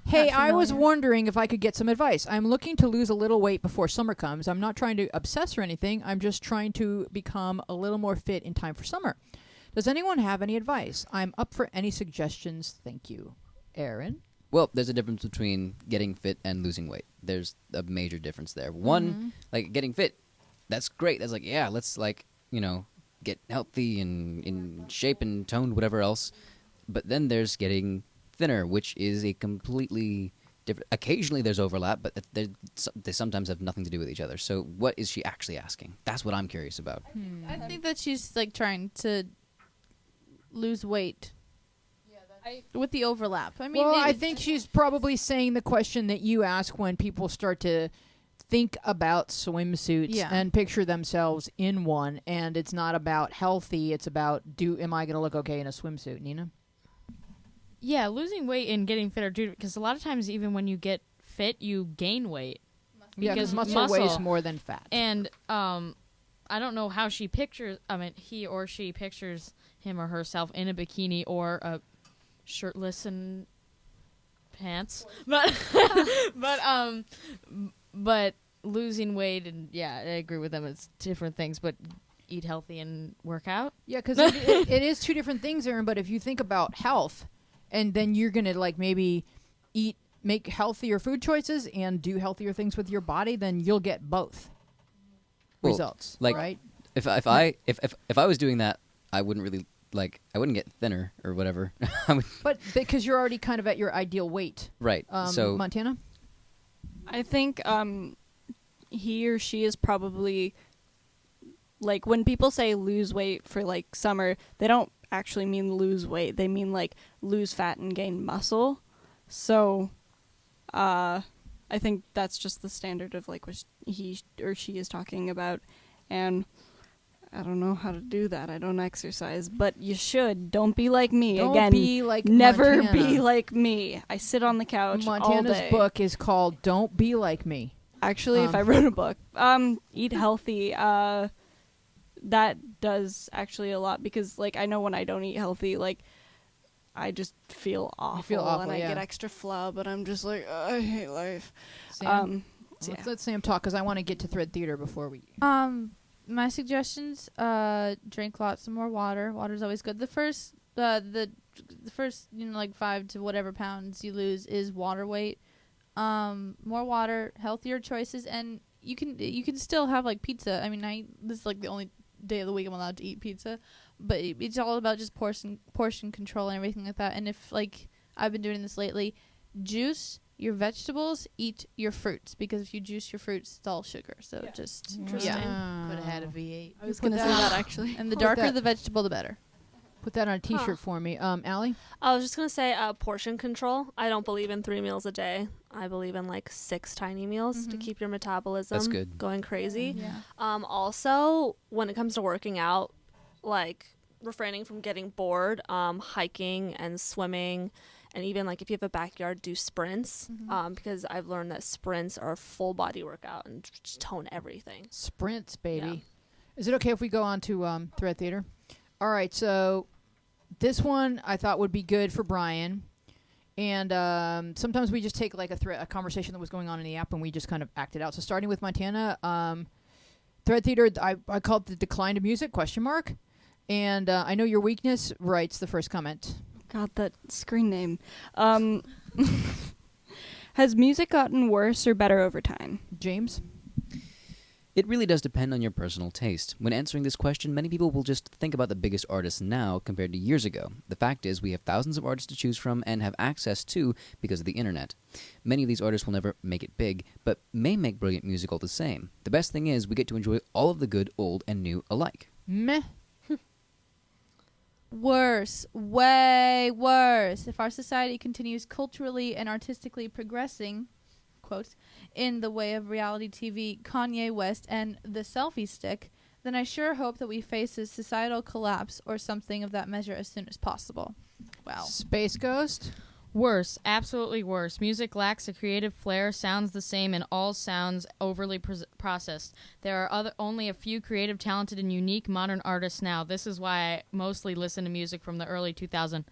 Hey, I was wondering if I could get some advice. I'm looking to lose a little weight before summer comes. I'm not trying to obsess or anything. I'm just trying to become a little more fit in time for summer. Does anyone have any advice? I'm up for any suggestions. Thank you. Aaron? Well, there's a difference between getting fit and losing weight. There's a major difference there. One, like getting fit, that's great. That's like, yeah, let's like, you know, get healthy and in shape and toned, whatever else. But then there's getting thinner, which is a completely different. Occasionally there's overlap, but they sometimes have nothing to do with each other. So what is she actually asking? That's what I'm curious about. I think that she's like trying to lose weight. With the overlap. I mean, well, I think she's probably saying the question that you ask when people start to think about swimsuits and picture themselves in one, and it's not about healthy, it's about am I going to look okay in a swimsuit, Nina? Yeah, losing weight and getting fit are due because a lot of times even when you get fit, you gain weight. Yeah, because muscle weighs more than fat. And I don't know how she pictures, he or she pictures him or herself in a bikini or a shirtless and pants, but losing weight and I agree with them. It's different things, but eat healthy and work out. Yeah, because it is two different things, Aaron. But if you think about health, and then you're gonna like maybe make healthier food choices and do healthier things with your body, then you'll get both results. Like, right? If I was doing that, I wouldn't really. Like, I wouldn't get thinner or whatever. But because you're already kind of at your ideal weight. Right. So Montana? I think he or she is probably, like, when people say lose weight for, like, summer, they don't actually mean lose weight. They mean like lose fat and gain muscle. So I think that's just the standard of like what he or she is talking about. And I don't know how to do that. I don't exercise, but you should. Don't be like me. Don't Again, be like never Montana. be like me. I sit on the couch all Montana's day. book is called "Don't Be Like Me." Actually, if I wrote a book, eat healthy. That does actually a lot because, like, I know when I don't eat healthy, like, I just feel awful, and I get extra flub, and I'm just like, I hate life. Sam? So Let's let Sam talk because I want to get to Thread Theater before we. My suggestions: drink lots of more water. Water's always good. The first, the first, like 5 to whatever pounds you lose is water weight. More water, healthier choices, and you can still have like pizza. I mean, this is like the only day of the week I'm allowed to eat pizza, but it's all about just portion control and everything like that. And if like I've been doing this lately, juice your vegetables, eat your fruits, because if you juice your fruits, it's all sugar. So just Interesting. yeah. Could have had a V8. I was going to say that actually. And the Put darker that- the vegetable, the better. Put that on a T-shirt for me, Allie. I was just going to say portion control. I don't believe in 3 meals a day. I believe in like 6 tiny meals to keep your metabolism good. going crazy. Yeah. Also, when it comes to working out, like refraining from getting bored, hiking and swimming, and even like if you have a backyard, do sprints, because I've learned that sprints are a full body workout and just tone everything. Sprints, baby. Yeah. Is it okay if we go on to Thread Theater? All right, so this one I thought would be good for Brian. And sometimes we just take like a conversation that was going on in the app and we just kind of act it out. So starting with Montana, Thread Theater, I called the decline of music, ? And I know your weakness writes the first comment. God, that screen name. Has music gotten worse or better over time? James? It really does depend on your personal taste. When answering this question, many people will just think about the biggest artists now compared to years ago. The fact is, we have thousands of artists to choose from and have access to because of the internet. Many of these artists will never make it big, but may make brilliant music all the same. The best thing is, we get to enjoy all of the good, old, and new alike. Meh. Worse, way worse. If our society continues culturally and artistically progressing, quotes, in the way of reality TV, Kanye West, and the selfie stick, then I sure hope that we face a societal collapse or something of that measure as soon as possible. Wow. Space Ghost? Worse, absolutely worse. Music lacks a creative flair, sounds the same, and all sounds overly processed. There are only a few creative, talented, and unique modern artists now. This is why I mostly listen to music from the early 2000s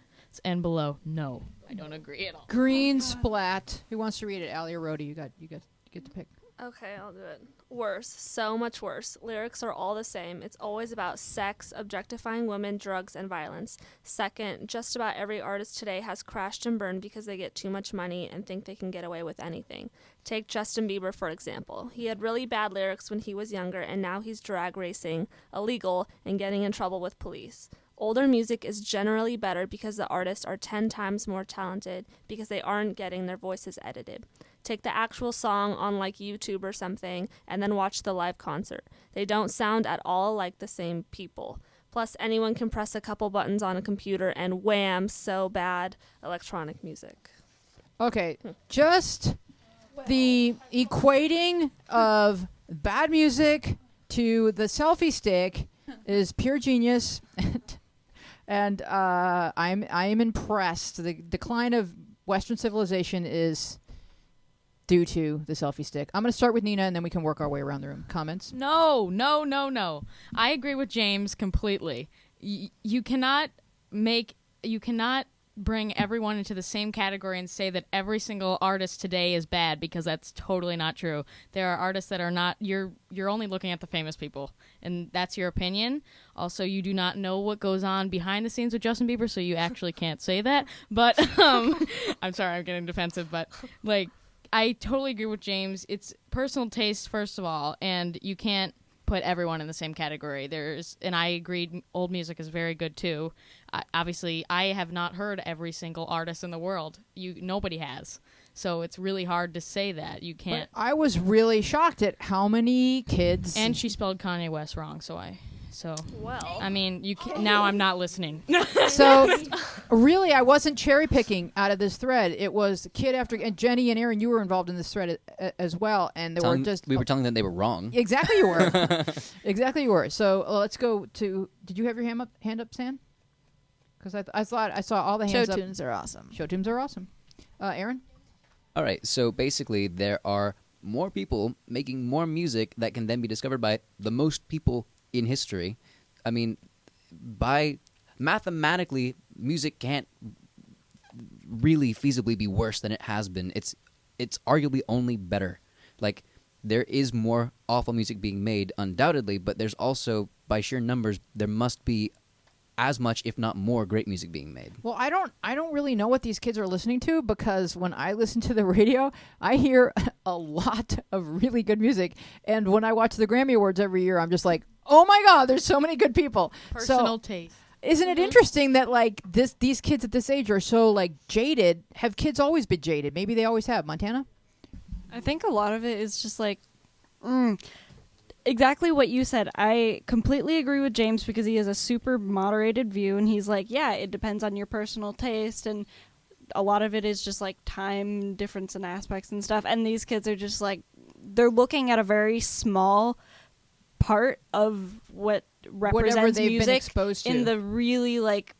and below. No, I don't agree at all. Green Splat. Who wants to read it? Allie or Rhodey? You get to pick. Okay, I'll do it. Worse. So much worse. Lyrics are all the same. It's always about sex, objectifying women, drugs, and violence. Second, just about every artist today has crashed and burned because they get too much money and think they can get away with anything. Take Justin Bieber, for example. He had really bad lyrics when he was younger, and now he's drag racing, illegal, and getting in trouble with police. Older music is generally better because the artists are 10 times more talented because they aren't getting their voices edited. Take the actual song on like YouTube or something and then watch the live concert. They don't sound at all like the same people. Plus, anyone can press a couple buttons on a computer and wham, so bad electronic music. Okay, just the equating of bad music to the selfie stick is pure genius. And I am impressed. The decline of Western civilization is due to the selfie stick. I'm going to start with Nina, and then we can work our way around the room. Comments? No. I agree with James completely. You cannot bring everyone into the same category and say that every single artist today is bad, because that's totally not true. There are artists that are not. You're only looking at the famous people, and that's your opinion. Also, you do not know what goes on behind the scenes with Justin Bieber, so you actually can't say that. But I'm sorry, I'm getting defensive, but like, I totally agree with James. It's personal taste, first of all, and you can't put everyone in the same category. And I agreed, old music is very good too. Obviously, I have not heard every single artist in the world. Nobody has. So it's really hard to say that. You can't. But I was really shocked at how many kids. And she spelled Kanye West wrong, so I So Well, I mean, now I'm not listening. So, really, I wasn't cherry picking out of this thread. It was kid after, and Jenny and Aaron, you were involved in this thread as well, and there were just we were telling them they were wrong. exactly you were, exactly you were. So let's go to. Did you have your hand up, Sam? Because I thought I saw all the hands Show up. tunes are awesome. Show tunes are awesome. Aaron. All right, so basically there are more people making more music that can then be discovered by the most people in history. I mean, by mathematically, music can't really feasibly be worse than it has been. It's arguably only better. Like, there is more awful music being made, undoubtedly, but there's also, by sheer numbers, there must be as much, if not more, great music being made. Well, I don't really know what these kids are listening to, because when I listen to the radio, I hear a lot of really good music. And when I watch the Grammy Awards every year, I'm just like, oh my God, there's so many good people. Personal taste. Isn't it interesting that like these kids at this age are so like jaded? Have kids always been jaded? Maybe they always have. Montana? I think a lot of it is just like exactly what you said. I completely agree with James because he has a super moderated view, and he's like, yeah, it depends on your personal taste, and a lot of it is just like time difference and aspects and stuff. And these kids are just like, they're looking at a very small part of what represents they've been music exposed to. in the really like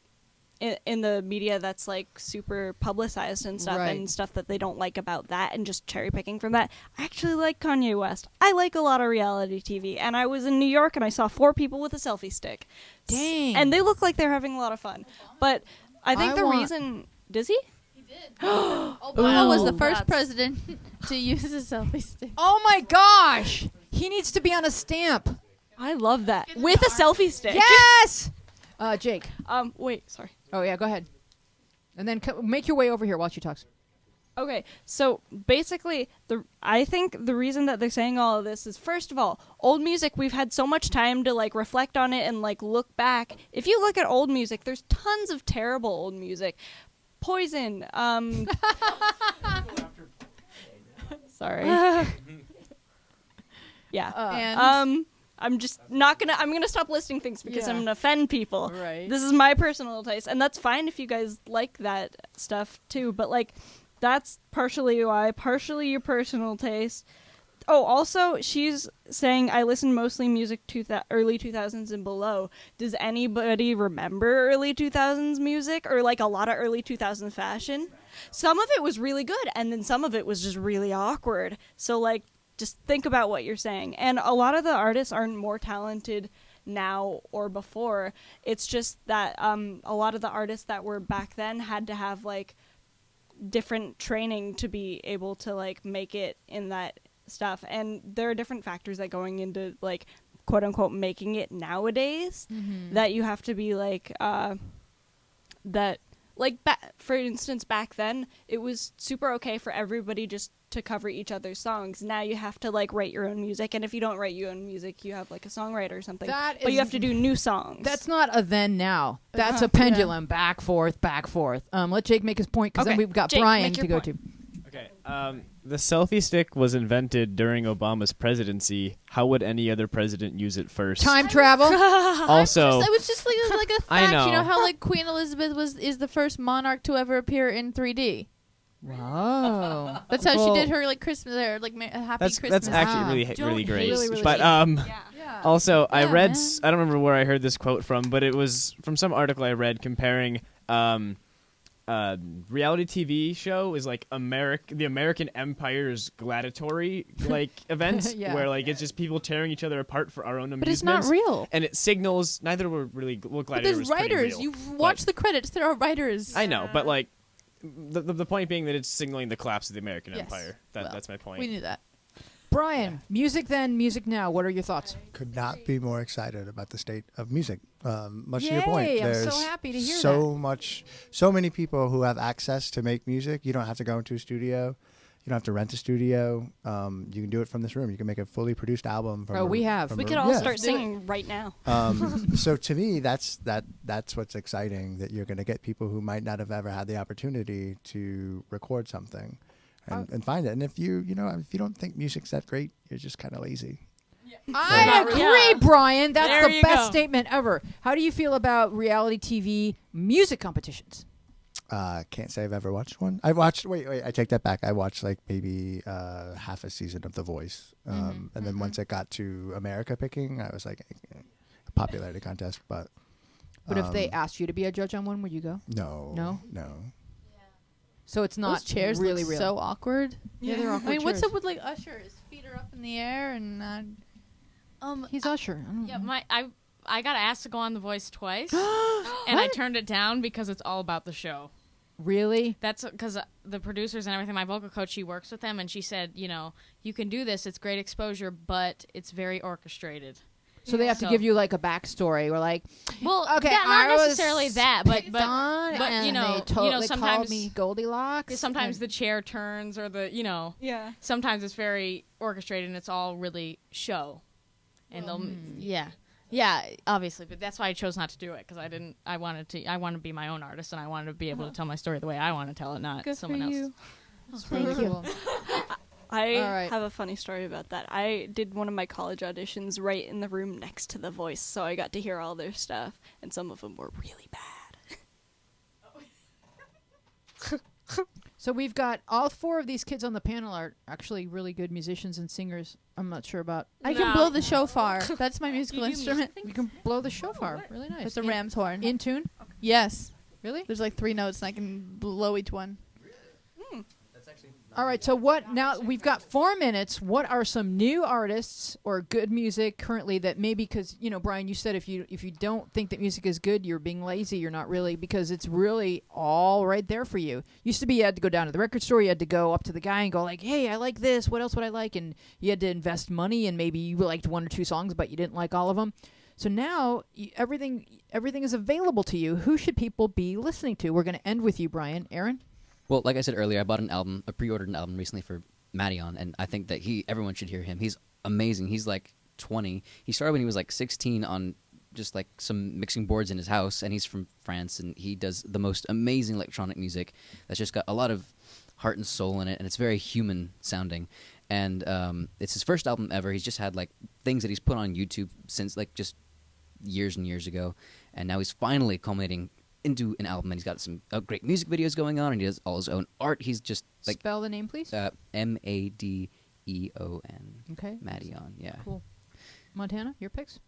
in the media that's like super publicized and stuff, Right. and stuff that they don't like about that, and just cherry picking from that. I actually like Kanye West. I like a lot of reality TV, and I was in New York and I saw 4 people with a selfie stick. Dang. And they look like they're having a lot of fun. But I think the reason... Does he? Obama was the Ooh. first That's- president to use a selfie stick. Oh my gosh! He needs to be on a stamp. I love that. With a selfie stick. Yes! Jake. Wait, sorry. Oh, yeah, go ahead. And then make your way over here while she talks. Okay, so basically, I think the reason that they're saying all of this is, first of all, old music, we've had so much time to, like, reflect on it and, like, look back. If you look at old music, there's tons of terrible old music. Poison, sorry. Yeah. And I'm just not gonna. I'm gonna stop listing things because I'm Yeah. gonna offend people. Right. This is my personal taste, and that's fine if you guys like that stuff too. But like, that's partially why, partially your personal taste. Oh, also, she's saying I listen mostly music early 2000s and below. Does anybody remember early 2000s music or like a lot of early 2000s fashion? Some of it was really good, and then some of it was just really awkward. So like, just think about what you're saying. And a lot of the artists aren't more talented now or before. It's just that a lot of the artists that were back then had to have like different training to be able to like make it in that stuff. And there are different factors that going into like quote unquote making it nowadays that you have to be like that like for instance back then it was super okay for everybody just to cover each other's songs. Now you have to like write your own music, and if you don't write your own music you have like a songwriter or something, but you have to do new songs. That's not a then now. That's a pendulum. Back, forth, back, forth. Let Jake make his point, because then we've got Jake, Brian make your to go point. to. Okay. The selfie stick was invented during Obama's presidency. How would any other president use it first? Time travel. Also, I was just like a I fact. You know know. how like Queen Elizabeth is the first monarch to ever appear in 3D. Whoa. That's how Well, she did her like Christmas or like happy Christmas. that's actually Ah. really Don't really great. hate Really but Yeah. also I Yeah, read man. I don't remember where I heard this quote from, but it was from some article I read comparing reality TV show is like the American Empire's gladiatory like event Yeah. where like it's just people tearing each other apart for our own amusement. But it's not real. And it signals neither were really well But gladiator there's was pretty writers. real, You but- watch the credits. There are writers. I know, but like the point being that it's signaling the collapse of the American Yes. Empire. Well, That's my point. We knew that. Brian, music then, music now. What are your thoughts? Could not be more excited about the state of music. Much to your point, Yay, I'm so there's happy to hear so many people who have access to make music. You don't have to go into a studio. You don't have to rent a studio. You can do it from this room. You can make a fully produced album. From Oh, we have. from we a- could all yeah. start singing right now. So to me, that's what's exciting, that you're going to get people who might not have ever had the opportunity to record something and find it. And if you don't think music's that great, you're just kind of lazy. I Not agree, really. Brian. That's There the you best go. statement ever. How do you feel about reality TV music competitions? Can't say I've ever watched one. I watched. Wait. I take that back. I watched like maybe half a season of The Voice, and then once it got to America picking, I was like, a popularity contest. But But if they asked you to be a judge on one, would you go? no, No? no. So it's not Those chairs really look real. so awkward. Yeah, they're I awkward mean, what's chairs. up with like Usher? His feet are up in the air, and He's Usher. I don't Yeah, know. I got asked to go on The Voice twice, and I turned it down because it's all about the show. Really? That's because the producers and everything, my vocal coach, she works with them, and she said, you know, you can do this. It's great exposure, but it's very orchestrated. So they have to give you like a backstory, or like, Well, okay, not I was necessarily that, but picked on, but, and you know, they called sometimes me Goldilocks. sometimes and- the chair turns, or Yeah. sometimes it's very orchestrated, and it's all really show. And yeah, obviously, but that's why I chose not to do it, because I wanted to be my own artist, and I wanted to be able to tell my story the way I want to tell it, not good someone for else. you. It's really cool. I All right. have a funny story about that. I did one of my college auditions right in the room next to The Voice, so I got to hear all their stuff, and some of them were really bad. So we've got all 4 of these kids on the panel are actually really good musicians and singers. I'm not sure about. I can blow the shofar. That's my musical instrument. You can blow the shofar. Really nice. It's a ram's horn. In tune. Yes. Really? There's like 3 notes, and I can blow each one. All right. So what? Now we've got 4 minutes. What are some new artists or good music currently that maybe, because Brian, you said if you don't think that music is good, you're being lazy. You're not really, because it's really all right there for you. Used to be you had to go down to the record store. You had to go up to the guy and go like, "Hey, I like this. What else would I like?" And you had to invest money, and maybe you liked 1 or 2 songs, but you didn't like all of them. So now everything is available to you. Who should people be listening to? We're going to end with you, Brian. Aaron. Well, like I said earlier, I bought a pre-ordered an album recently for Madeon, and I think that everyone should hear him. He's amazing. He's like 20. He started when he was like 16 on just like some mixing boards in his house, and he's from France, and he does the most amazing electronic music that's just got a lot of heart and soul in it, and it's very human sounding. And it's his first album ever. He's just had like things that he's put on YouTube since like just years and years ago, and now he's finally culminating into an album, and he's got some great music videos going on, and he does all his own art. He's just like Spell the name, please. Madeon. Okay. Madeon, yeah. Cool. Montana, your picks?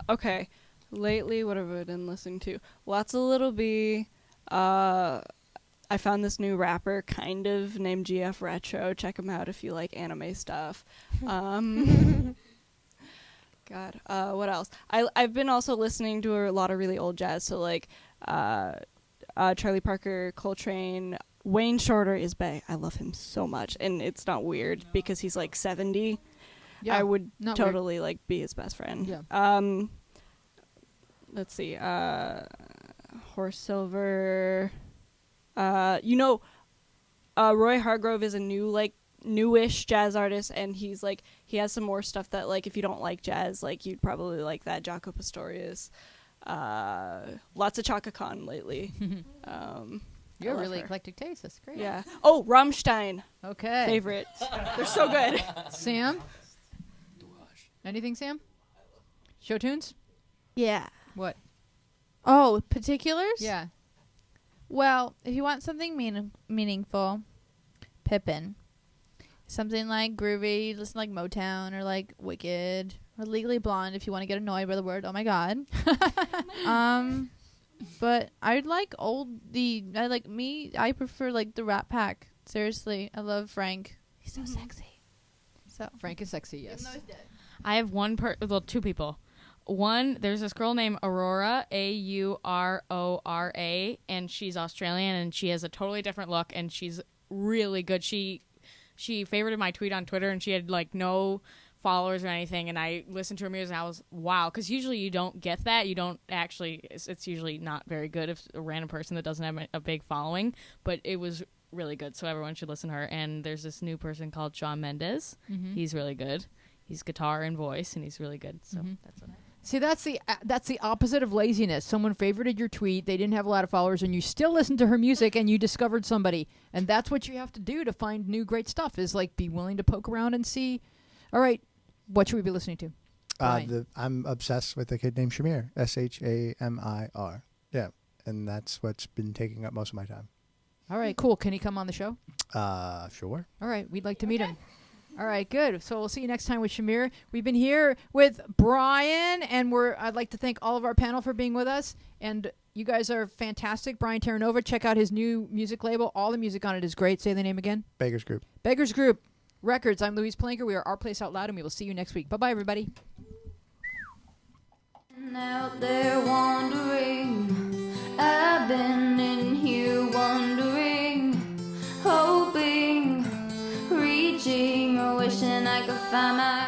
Okay. Lately, what have I been listening to? Lots of Little B. I found this new rapper, kind of, named GF Retro. Check him out if you like anime stuff. God, what else? I've been also listening to a lot of really old jazz, so like Charlie Parker, Coltrane, Wayne Shorter is bae. I love him so much, and it's not weird because he's like 70. Yeah, I would not totally like be his best friend. Yeah. Let's see. Horse Silver. Roy Hargrove is a newish jazz artist, and he has some more stuff that like if you don't like jazz, like you'd probably like that. Jaco Pastorius. Lots of Chaka Khan lately. You have I love really her. eclectic taste. That's great. Yeah. Oh, Rammstein. Okay. Favorite. They're so good. Sam? Anything, Sam? Show tunes? Yeah. What? Oh, particulars? Yeah. Well, if you want something meaningful, Pippin. Something like groovy, listen like Motown or like Wicked or Legally Blonde if you want to get annoyed by the word, oh my god. But I'd like I prefer like the Rat Pack. Seriously, I love Frank. He's so sexy. So Frank is sexy, yes. even though he's dead. I have two people. One, there's this girl named Aurora, Aurora, and she's Australian, and she has a totally different look, and she's really good. She favorited my tweet on Twitter, and she had like no followers or anything, and I listened to her music, and I was wow, because usually you don't get that. You don't actually. It's usually not very good if a random person that doesn't have a big following, but it was really good, so everyone should listen to her. And there's this new person called Shawn Mendes. Mm-hmm. He's really good. He's guitar and voice, and he's really good. So Mhm. that's what I. See, that's the opposite of laziness. Someone favorited your tweet, they didn't have a lot of followers, and you still listened to her music, and you discovered somebody. And that's what you have to do to find new great stuff, is like be willing to poke around and see. All right, What should we be listening to? Brian. I'm obsessed with a kid named Shamir. Shamir. Yeah, and that's what's been taking up most of my time. All right, cool. Can he come on the show? Sure. All right, we'd like to meet him. All right, good. So we'll see you next time with Shamir. We've been here with Brian, and I'd like to thank all of our panel for being with us. And you guys are fantastic. Brian Terranova, check out his new music label. All the music on it is great. Say the name again. Beggars Group. Beggars Group Records. I'm Louise Palanker. We are Our Place Out Loud, and we will see you next week. Bye-bye, everybody. Out there wandering, I've been in here wondering, hoping, reaching, wishing I could find my